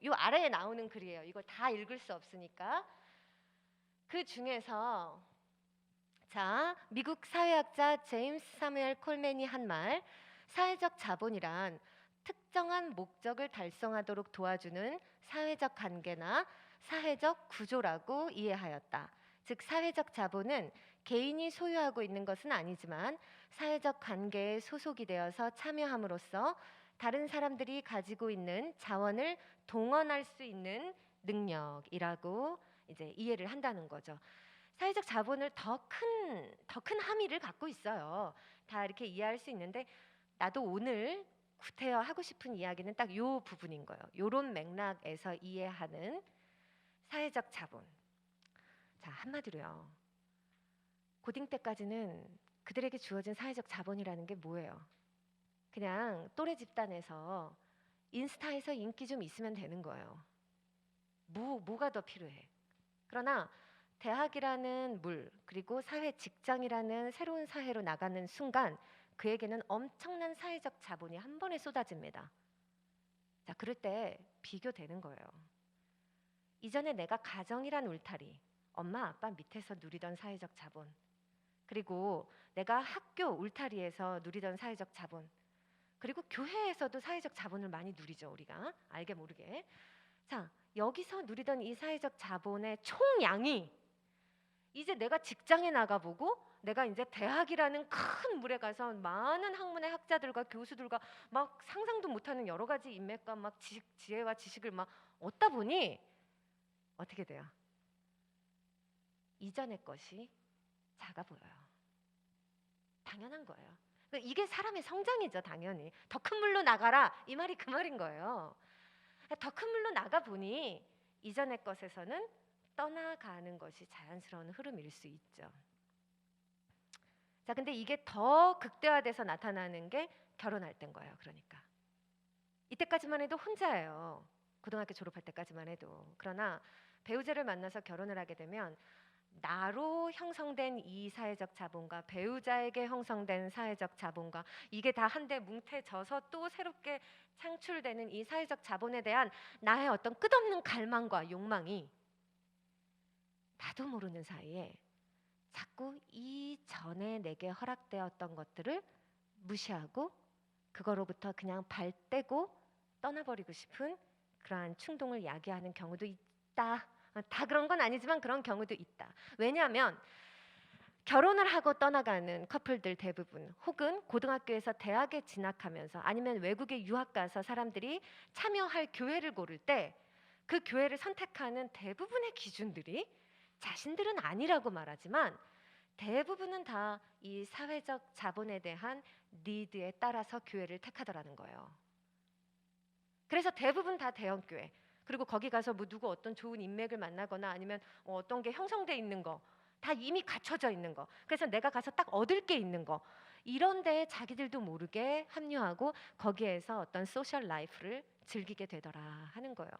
요 아래에 나오는 글이에요. 이걸 다 읽을 수 없으니까 그 중에서 자, 미국 사회학자 제임스 사무엘 콜맨이 한 말, 사회적 자본이란 특정한 목적을 달성하도록 도와주는 사회적 관계나 사회적 구조라고 이해하였다. 즉, 사회적 자본은 개인이 소유하고 있는 것은 아니지만 사회적 관계에 소속이 되어서 참여함으로써 다른 사람들이 가지고 있는 자원을 동원할 수 있는 능력이라고 이제 이해를 한다는 거죠. 사회적 자본을 더 큰 함의를 갖고 있어요. 다 이렇게 이해할 수 있는데 나도 오늘 구태여 하고 싶은 이야기는 딱 요 부분인 거예요. 요런 맥락에서 이해하는 사회적 자본. 자, 한마디로요. 고딩 때까지는 그들에게 주어진 사회적 자본이라는 게 뭐예요? 그냥 또래 집단에서 인스타에서 인기 좀 있으면 되는 거예요. 뭐가 더 필요해? 그러나 대학이라는 물, 그리고 사회 직장이라는 새로운 사회로 나가는 순간 그에게는 엄청난 사회적 자본이 한 번에 쏟아집니다. 자, 그럴 때 비교되는 거예요. 이전에 내가 가정이란 울타리, 엄마 아빠 밑에서 누리던 사회적 자본, 그리고 내가 학교 울타리에서 누리던 사회적 자본, 그리고 교회에서도 사회적 자본을 많이 누리죠, 우리가 알게 모르게. 자, 여기서 누리던 이 사회적 자본의 총량이 이제 내가 직장에 나가보고 내가 이제 대학이라는 큰 물에 가서 많은 학문의 학자들과 교수들과 막 상상도 못하는 여러 가지 인맥과 막 지혜와 지식을 막 얻다 보니 어떻게 돼요? 이전의 것이 작아 보여요. 당연한 거예요. 그러니까 이게 사람의 성장이죠, 당연히. 더 큰 물로 나가라, 이 말이 그 말인 거예요. 더 큰 물로 나가 보니 이전의 것에서는 떠나가는 것이 자연스러운 흐름일 수 있죠. 자, 근데 이게 더 극대화돼서 나타나는 게 결혼할 때인 거예요. 그러니까 이때까지만 해도 혼자예요. 고등학교 졸업할 때까지만 해도. 그러나 배우자를 만나서 결혼을 하게 되면 나로 형성된 이 사회적 자본과 배우자에게 형성된 사회적 자본과 이게 다 한데 뭉태져서 또 새롭게 창출되는 이 사회적 자본에 대한 나의 어떤 끝없는 갈망과 욕망이 나도 모르는 사이에 자꾸 이전에 내게 허락되었던 것들을 무시하고 그거로부터 그냥 발 떼고 떠나버리고 싶은 그러한 충동을 야기하는 경우도 있다. 다 그런 건 아니지만 그런 경우도 있다. 왜냐하면 결혼을 하고 떠나가는 커플들 대부분 혹은 고등학교에서 대학에 진학하면서 아니면 외국에 유학 가서 사람들이 참여할 교회를 고를 때 그 교회를 선택하는 대부분의 기준들이 자신들은 아니라고 말하지만 대부분은 다 이 사회적 자본에 대한 니드에 따라서 교회를 택하더라는 거예요. 그래서 대부분 다 대형교회. 그리고 거기 가서 뭐 누구 어떤 좋은 인맥을 만나거나 아니면 어떤 게 형성돼 있는 거, 다 이미 갖춰져 있는 거. 그래서 내가 가서 딱 얻을 게 있는 거. 이런 데에 자기들도 모르게 합류하고 거기에서 어떤 소셜 라이프를 즐기게 되더라 하는 거예요.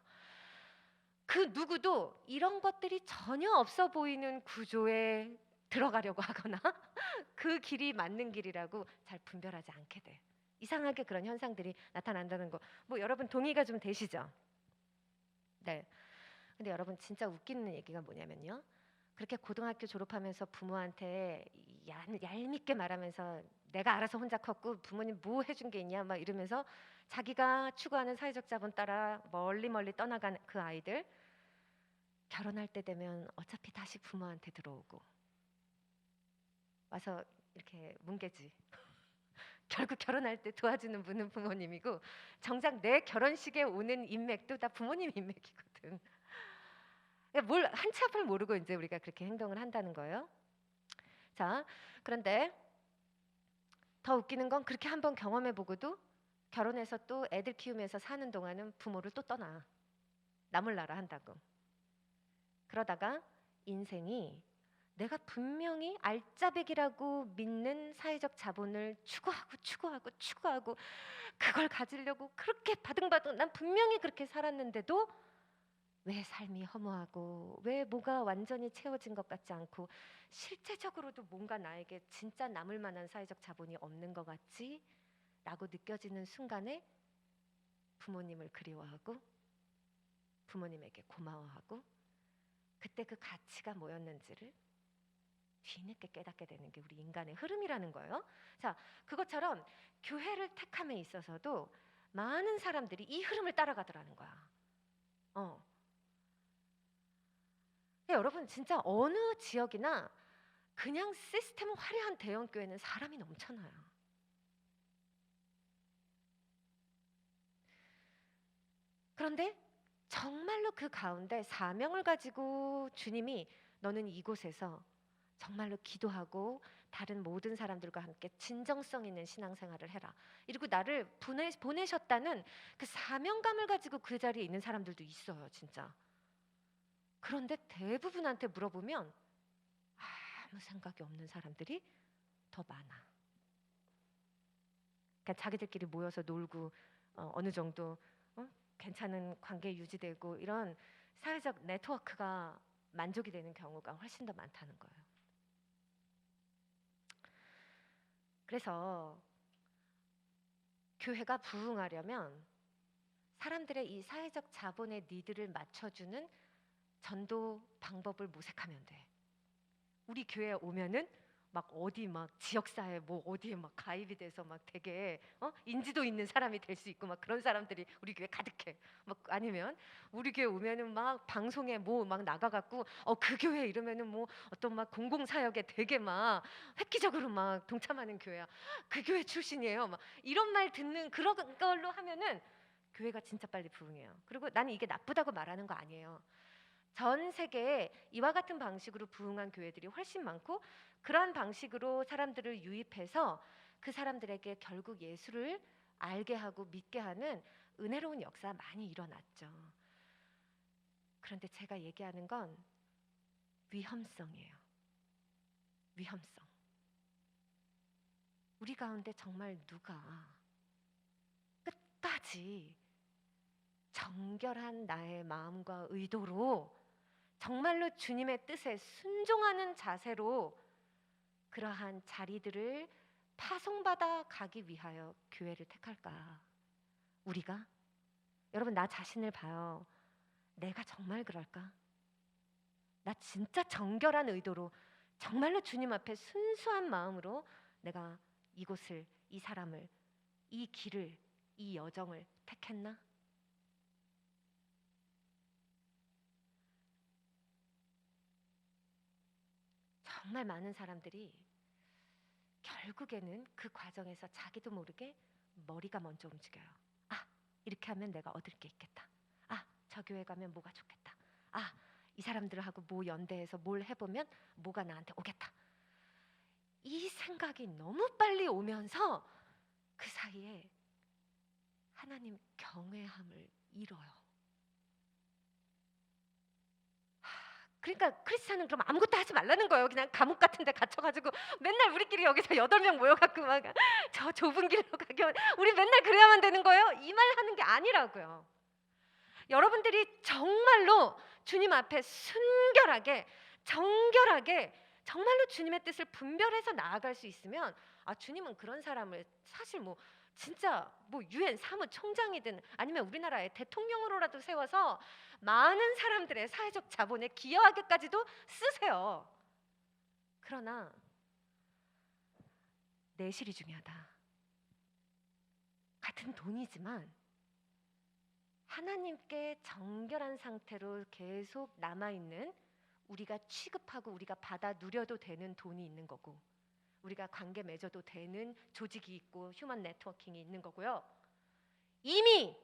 그 누구도 이런 것들이 전혀 없어 보이는 구조에 들어가려고 하거나 그 길이 맞는 길이라고 잘 분별하지 않게 돼. 이상하게 그런 현상들이 나타난다는 거. 뭐 여러분 동의가 좀 되시죠? 네. 근데 여러분 진짜 웃기는 얘기가 뭐냐면요. 그렇게 고등학교 졸업하면서 부모한테 얄밉게 말하면서 내가 알아서 혼자 컸고 부모님 뭐 해준 게 있냐 막 이러면서 자기가 추구하는 사회적 자본 따라 멀리 멀리 떠나간 그 아이들 결혼할 때 되면 어차피 다시 부모한테 들어오고 와서 이렇게 뭉개지. 결국 결혼할 때 도와주는 분은 부모님이고 정작 내 결혼식에 오는 인맥도 다 부모님 인맥이거든. 뭘 한 치 앞을 모르고 이제 우리가 그렇게 행동을 한다는 거예요. 자, 그런데 더 웃기는 건 그렇게 한번 경험해 보고도 결혼해서 또 애들 키우면서 사는 동안은 부모를 또 떠나. 남을 나라 한다고. 그러다가 인생이 내가 분명히 알짜배기라고 믿는 사회적 자본을 추구하고 그걸 가지려고 그렇게 바등바등 난 분명히 그렇게 살았는데도 왜 삶이 허무하고 왜 뭐가 완전히 채워진 것 같지 않고 실제적으로도 뭔가 나에게 진짜 남을 만한 사회적 자본이 없는 것 같지? 라고 느껴지는 순간에 부모님을 그리워하고 부모님에게 고마워하고 그때 그 가치가 뭐였는지를 뒤늦게 깨닫게 되는 게 우리 인간의 흐름이라는 거예요. 자, 그것처럼 교회를 택함에 있어서도 많은 사람들이 이 흐름을 따라가더라는 거야. 여러분 진짜 어느 지역이나 그냥 시스템 화려한 대형 교회는 사람이 넘쳐나요. 그런데 정말로 그 가운데 사명을 가지고 주님이 너는 이곳에서 정말로 기도하고 다른 모든 사람들과 함께 진정성 있는 신앙생활을 해라. 이러고 나를 보내셨다는 그 사명감을 가지고 그 자리에 있는 사람들도 있어요, 진짜. 그런데 대부분한테 물어보면 아무 생각이 없는 사람들이 더 많아. 그러니까 자기들끼리 모여서 놀고 어느 정도 괜찮은 관계 유지되고 이런 사회적 네트워크가 만족이 되는 경우가 훨씬 더 많다는 거예요. 그래서 교회가 부흥하려면 사람들의 이 사회적 자본의 니드를 맞춰주는 전도 방법을 모색하면 돼. 우리 교회에 오면은 막 어디 막 지역사회 뭐 어디에 막 가입이 돼서 막 되게 인지도 있는 사람이 될 수 있고 막 그런 사람들이 우리 교회 가득해. 막 아니면 우리 교회 오면은 막 방송에 뭐 막 나가갖고 그 교회 이러면은 뭐 어떤 막 공공사역에 되게 막 획기적으로 막 동참하는 교회야. 그 교회 출신이에요. 막 이런 말 듣는 그런 걸로 하면은 교회가 진짜 빨리 부흥해요. 그리고 나는 이게 나쁘다고 말하는 거 아니에요. 전 세계에 이와 같은 방식으로 부흥한 교회들이 훨씬 많고 그러한 방식으로 사람들을 유입해서 그 사람들에게 결국 예수를 알게 하고 믿게 하는 은혜로운 역사 많이 일어났죠. 그런데 제가 얘기하는 건 위험성이에요. 위험성. 우리 가운데 정말 누가 끝까지 정결한 나의 마음과 의도로 정말로 주님의 뜻에 순종하는 자세로 그러한 자리들을 파송받아 가기 위하여 교회를 택할까? 우리가? 여러분 나 자신을 봐요. 내가 정말 그럴까? 나 진짜 정결한 의도로 정말로 주님 앞에 순수한 마음으로 내가 이곳을, 이 사람을, 이 길을, 이 여정을 택했나? 정말 많은 사람들이 결국에는 그 과정에서 자기도 모르게 머리가 먼저 움직여요. 이렇게 하면 내가 얻을 게 있겠다. 저 교회 가면 뭐가 좋겠다. 이 사람들하고 뭐 연대해서 뭘 해보면 뭐가 나한테 오겠다. 생각이 너무 빨리 오면서 그 사이에 하나님 경외함을 잃어요. 그러니까 크리스찬은 그럼 아무것도 하지 말라는 거예요. 그냥 감옥 같은 데 갇혀가지고 맨날 우리끼리 여기서 8명 모여갖고 막 저 좁은 길로 가게 우리 맨날 그래야만 되는 거예요? 이 말 하는 게 아니라고요. 여러분들이 정말로 주님 앞에 순결하게 정결하게 정말로 주님의 뜻을 분별해서 나아갈 수 있으면 주님은 그런 사람을 사실 뭐 진짜 뭐 유엔 사무총장이든 아니면 우리나라의 대통령으로라도 세워서 많은 사람들의 사회적 자본에 기여하게까지도 쓰세요. 그러나 내실이 중요하다. 같은 돈이지만 하나님께 정결한 상태로 계속 남아있는 우리가 취급하고 우리가 받아 누려도 되는 돈이 있는 거고 우리가 관계 맺어도 되는 조직이 있고 휴먼 네트워킹이 있는 거고요. 이미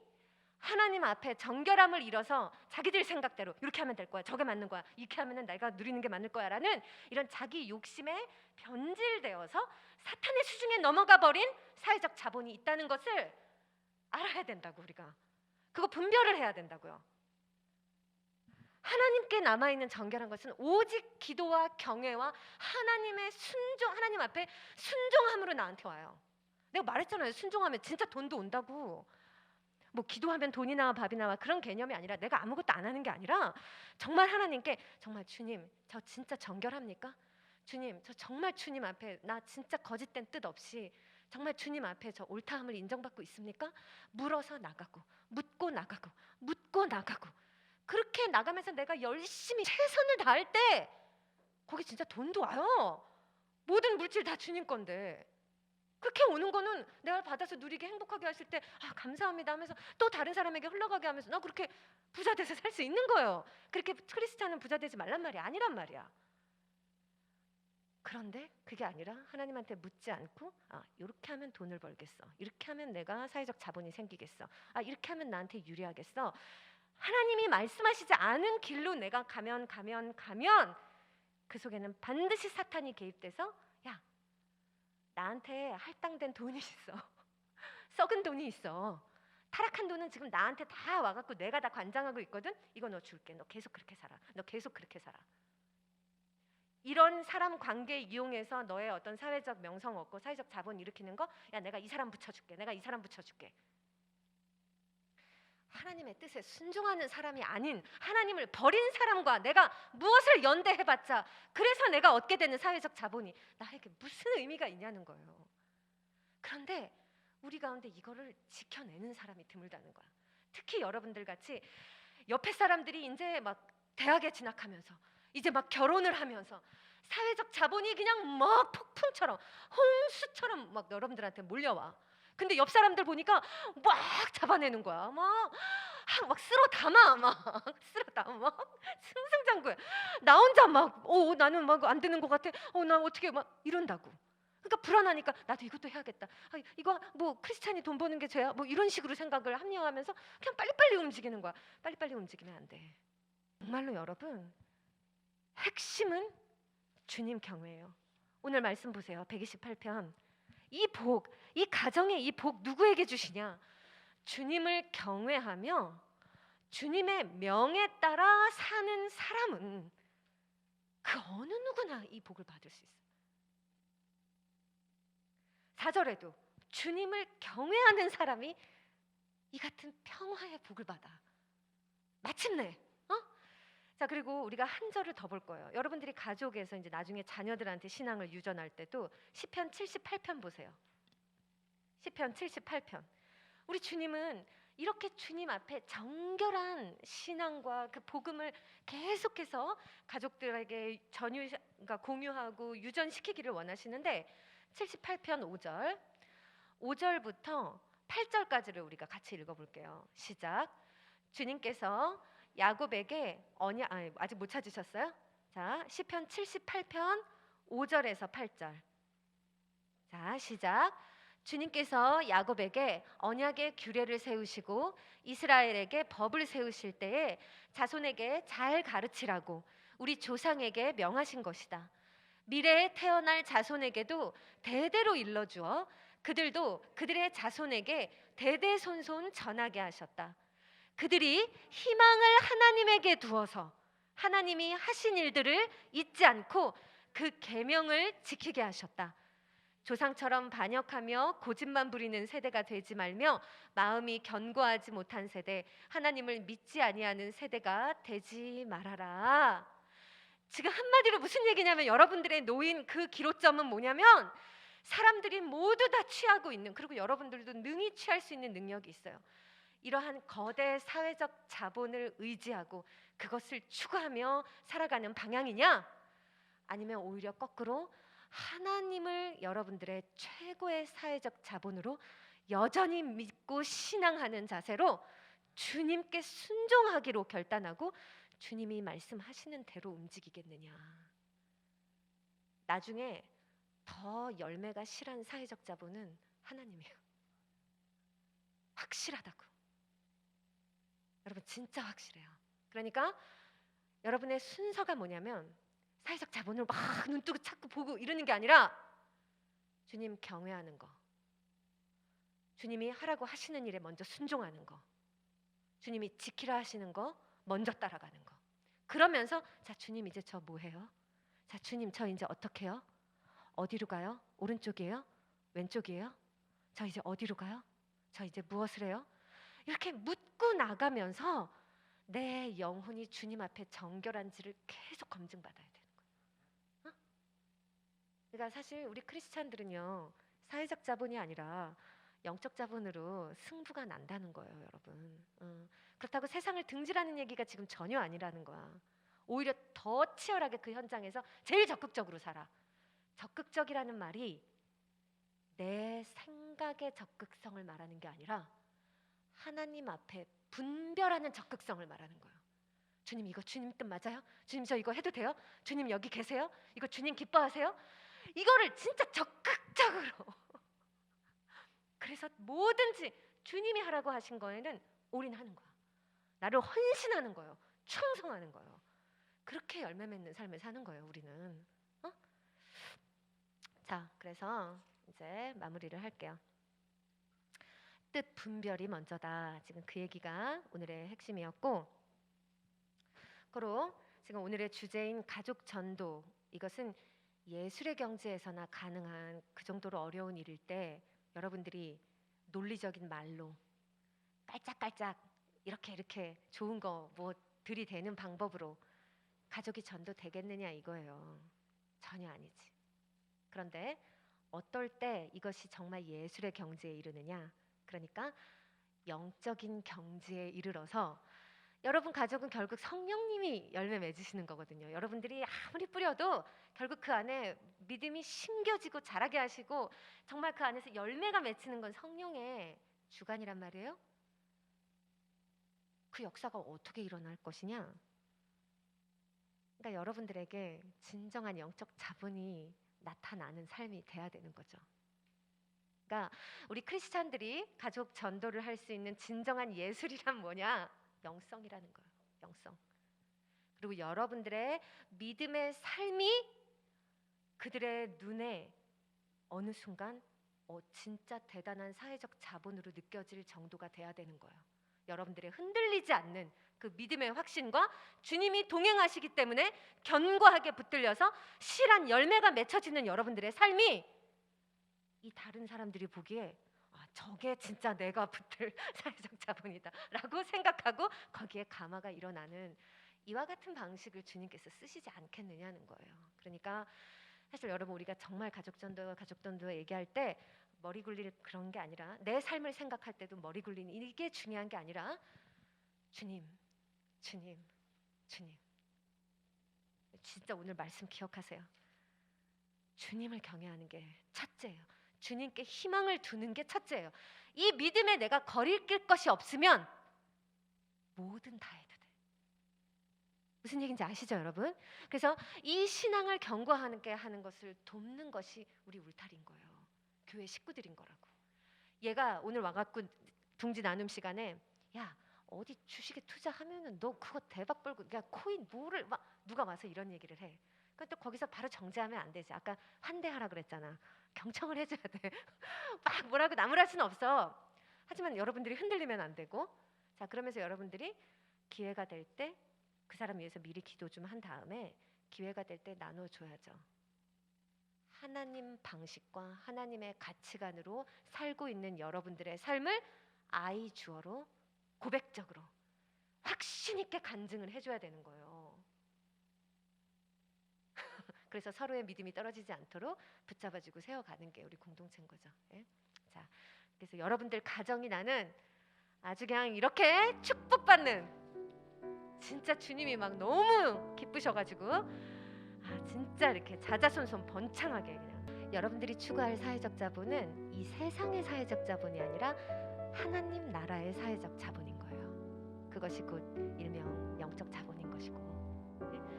하나님 앞에 정결함을 잃어서 자기들 생각대로 이렇게 하면 될 거야, 저게 맞는 거야, 이렇게 하면 내가 누리는 게 맞는 거야 라는 이런 자기 욕심에 변질되어서 사탄의 수중에 넘어가 버린 사회적 자본이 있다는 것을 알아야 된다고. 우리가 그거 분별을 해야 된다고요. 하나님께 남아있는 정결한 것은 오직 기도와 경외와 하나님의 하나님 앞에 순종함으로 나한테 와요. 내가 말했잖아요. 순종하면 진짜 돈도 온다고. 뭐 기도하면 돈이 나와 밥이 나와 그런 개념이 아니라 내가 아무것도 안 하는 게 아니라 정말 하나님께 정말 주님 저 진짜 정결합니까? 주님 저 정말 주님 앞에 나 진짜 거짓된 뜻 없이 정말 주님 앞에 저 옳다함을 인정받고 있습니까? 물어서 나가고 묻고 나가고 묻고 나가고 그렇게 나가면서 내가 열심히 최선을 다할 때 거기 진짜 돈도 와요. 모든 물질 다 주님 건데 그렇게 오는 거는 내가 받아서 누리게 행복하게 하실 때 감사합니다 하면서 또 다른 사람에게 흘러가게 하면서 나 그렇게 부자 돼서 살 수 있는 거예요. 그렇게 크리스찬은 부자 되지 말란 말이 아니란 말이야. 그런데 그게 아니라 하나님한테 묻지 않고 이렇게 하면 돈을 벌겠어, 이렇게 하면 내가 사회적 자본이 생기겠어, 이렇게 하면 나한테 유리하겠어. 하나님이 말씀하시지 않은 길로 내가 가면 그 속에는 반드시 사탄이 개입돼서 야 나한테 할당된 돈이 있어 썩은 돈이 있어, 타락한 돈은 지금 나한테 다 와갖고 내가 다 관장하고 있거든. 이거 너 줄게. 너 계속 그렇게 살아. 너 계속 그렇게 살아. 이런 사람 관계 이용해서 너의 어떤 사회적 명성 얻고 사회적 자본 일으키는 거, 야 내가 이 사람 붙여줄게, 내가 이 사람 붙여줄게. 하나님의 뜻에 순종하는 사람이 아닌 하나님을 버린 사람과 내가 무엇을 연대해봤자 그래서 내가 얻게 되는 사회적 자본이 나에게 무슨 의미가 있냐는 거예요. 그런데 우리 가운데 이거를 지켜내는 사람이 드물다는 거야. 특히 여러분들 같이 옆에 사람들이 이제 막 대학에 진학하면서 이제 막 결혼을 하면서 사회적 자본이 그냥 막 폭풍처럼 홍수처럼 막 여러분들한테 몰려와. 근데 옆 사람들 보니까 막 잡아내는 거야. 막 쓸어 담아, 쓸어 담아, 승승장구해. 나 혼자 나는 막 안 되는 것 같아. 나 어떻게 막 이런다고. 그러니까 불안하니까 나도 이것도 해야겠다. 이거 뭐 크리스찬이 돈 버는 게 죄야? 뭐 이런 식으로 생각을 합리화하면서 그냥 빨리빨리 움직이는 거야. 빨리빨리 움직이면 안 돼. 정말로 여러분, 핵심은 주님 경외예요. 오늘 말씀 보세요. 128편. 이 복, 이 가정의 이 복 누구에게 주시냐? 주님을 경외하며 주님의 명에 따라 사는 사람은 그 어느 누구나 이 복을 받을 수 있어요. 4절에도 주님을 경외하는 사람이 이 같은 평화의 복을 받아. 마침내. 자, 그리고 우리가 한 절을 더 볼 거예요. 여러분들이 가족에서 이제 나중에 자녀들한테 신앙을 유전할 때도 시편 78편 보세요. 시편 78편. 우리 주님은 이렇게 주님 앞에 정결한 신앙과 그 복음을 계속해서 가족들에게 그러니까 공유하고 유전시키기를 원하시는데 78편 5절 5절부터 8절까지를 우리가 같이 읽어볼게요. 시작. 주님께서 야곱에게 아직 못 찾으셨어요? 자, 시편 78편 5절에서 8절. 자, 시작. 주님께서 야곱에게 언약의 규례를 세우시고 이스라엘에게 법을 세우실 때에 자손에게 잘 가르치라고 우리 조상에게 명하신 것이다. 미래에 태어날 자손에게도 대대로 일러주어 그들도 그들의 자손에게 대대손손 전하게 하셨다. 그들이 희망을 하나님에게 두어서 하나님이 하신 일들을 잊지 않고 그 계명을 지키게 하셨다. 조상처럼 반역하며 고집만 부리는 세대가 되지 말며 마음이 견고하지 못한 세대, 하나님을 믿지 아니하는 세대가 되지 말아라. 지금 한마디로 무슨 얘기냐면 여러분들의 놓인 그 기로점은 뭐냐면 사람들이 모두 다 취하고 있는, 그리고 여러분들도 능히 취할 수 있는 능력이 있어요. 이러한 거대 사회적 자본을 의지하고 그것을 추구하며 살아가는 방향이냐? 아니면 오히려 거꾸로 하나님을 여러분들의 최고의 사회적 자본으로 여전히 믿고 신앙하는 자세로 주님께 순종하기로 결단하고 주님이 말씀하시는 대로 움직이겠느냐. 나중에 더 열매가 실한 사회적 자본은 하나님이에요. 확실하다고. 여러분 진짜 확실해요. 그러니까 여러분의 순서가 뭐냐면 사회적 자본을 막 눈뜨고 찾고 보고 이러는 게 아니라 주님 경외하는 거, 주님이 하라고 하시는 일에 먼저 순종하는 거, 주님이 지키라 하시는 거 먼저 따라가는 거. 그러면서 자 주님 이제 저 뭐 해요? 자 주님 저 이제 어떻게 해요? 어디로 가요? 오른쪽이에요? 왼쪽이에요? 저 이제 어디로 가요? 저 이제 무엇을 해요? 이렇게 묻고 나가면서 내 영혼이 주님 앞에 정결한지를 계속 검증받아야 되는 거예요. 어? 그러니까 사실 우리 크리스찬들은요 사회적 자본이 아니라 영적 자본으로 승부가 난다는 거예요, 여러분. 그렇다고 세상을 등지라는 얘기가 지금 전혀 아니라는 거야. 오히려 더 치열하게 그 현장에서 제일 적극적으로 살아. 적극적이라는 말이 내 생각의 적극성을 말하는 게 아니라 하나님 앞에 분별하는 적극성을 말하는 거예요. 주님 이거 주님 뜻 맞아요? 주님 저 이거 해도 돼요? 주님 여기 계세요? 이거 주님 기뻐하세요? 이거를 진짜 적극적으로 그래서 뭐든지 주님이 하라고 하신 거에는 올인하는 거야. 나를 헌신하는 거예요. 충성하는 거예요. 그렇게 열매 맺는 삶을 사는 거예요, 우리는. 어? 자, 그래서 이제 마무리를 할게요. 뜻 분별이 먼저다. 지금 그 얘기가 오늘의 핵심이었고, 그리고 지금 오늘의 주제인 가족 전도, 이것은 예술의 경지에서나 가능한 그 정도로 어려운 일일 때 여러분들이 논리적인 말로 깔짝깔짝 이렇게 좋은 거 뭐 들이대는 방법으로 가족이 전도되겠느냐 이거예요. 전혀 아니지. 그런데 어떨 때 이것이 정말 예술의 경지에 이르느냐? 그러니까 영적인 경지에 이르러서 여러분 가족은 결국 성령님이 열매 맺으시는 거거든요. 여러분들이 아무리 뿌려도 결국 그 안에 믿음이 심겨지고 자라게 하시고 정말 그 안에서 열매가 맺히는 건 성령의 주관이란 말이에요. 그 역사가 어떻게 일어날 것이냐? 그러니까 여러분들에게 진정한 영적 자본이 나타나는 삶이 돼야 되는 거죠. 그러니까 우리 크리스찬들이 가족 전도를 할 수 있는 진정한 예술이란 뭐냐? 영성이라는 거예요. 영성. 그리고 여러분들의 믿음의 삶이 그들의 눈에 어느 순간 진짜 대단한 사회적 자본으로 느껴질 정도가 돼야 되는 거예요. 여러분들의 흔들리지 않는 그 믿음의 확신과 주님이 동행하시기 때문에 견고하게 붙들려서 실한 열매가 맺혀지는 여러분들의 삶이 이 다른 사람들이 보기에 저게 진짜 내가 붙들 사회적 자본이다 라고 생각하고 거기에 감화가 일어나는 이와 같은 방식을 주님께서 쓰시지 않겠느냐는 거예요. 그러니까 사실 여러분 우리가 정말 가족전도 얘기할 때 머리 굴릴 그런 게 아니라 내 삶을 생각할 때도 머리 굴리는 이게 중요한 게 아니라 주님 주님 주님 진짜 오늘 말씀 기억하세요. 주님을 경외하는 게 첫째예요. 주님께 희망을 두는 게 첫째예요. 이 믿음에 내가 거리낄 것이 없으면 뭐든 다 해도 돼. 무슨 얘기인지 아시죠, 여러분? 그래서 이 신앙을 견고하게 하는 것을 돕는 것이 우리 울타리인 거예요. 교회 식구들인 거라고. 얘가 오늘 와갖고 둥지 나눔 시간에 야 어디 주식에 투자하면은 너 그거 대박 벌고 야 코인 뭐를 막 누가 와서 이런 얘기를 해. 그럼 또 거기서 바로 정죄하면 안 되지. 아까 환대하라 그랬잖아. 경청을 해줘야 돼. 막 뭐라고 나무랄 수는 없어. 하지만 여러분들이 흔들리면 안 되고, 자 그러면서 여러분들이 기회가 될 때 그 사람 위해서 미리 기도 좀 한 다음에 기회가 될 때 나눠줘야죠. 하나님 방식과 하나님의 가치관으로 살고 있는 여러분들의 삶을 I 주어로 고백적으로 확신 있게 간증을 해줘야 되는 거예요. 그래서 서로의 믿음이 떨어지지 않도록 붙잡아주고 세워가는 게 우리 공동체인 거죠. 예? 자, 그래서 여러분들 가정이 나는 아주 그냥 이렇게 축복받는, 진짜 주님이 막 너무 기쁘셔가지고 진짜 이렇게 자자손손 번창하게 그냥 여러분들이 추구할 사회적 자본은 이 세상의 사회적 자본이 아니라 하나님 나라의 사회적 자본인 거예요. 그것이 곧 일명 영적 자본인 것이고.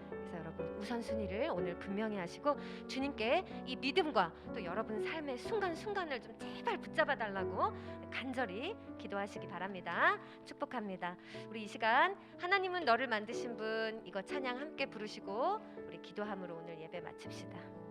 그래서 여러분 우선순위를 오늘 분명히 하시고 주님께 이 믿음과 또 여러분 삶의 순간순간을 좀 제발 붙잡아 달라고 간절히 기도하시기 바랍니다. 축복합니다. 우리 이 시간 하나님은 너를 만드신 분, 이거 찬양 함께 부르시고 우리 기도함으로 오늘 예배 마칩시다.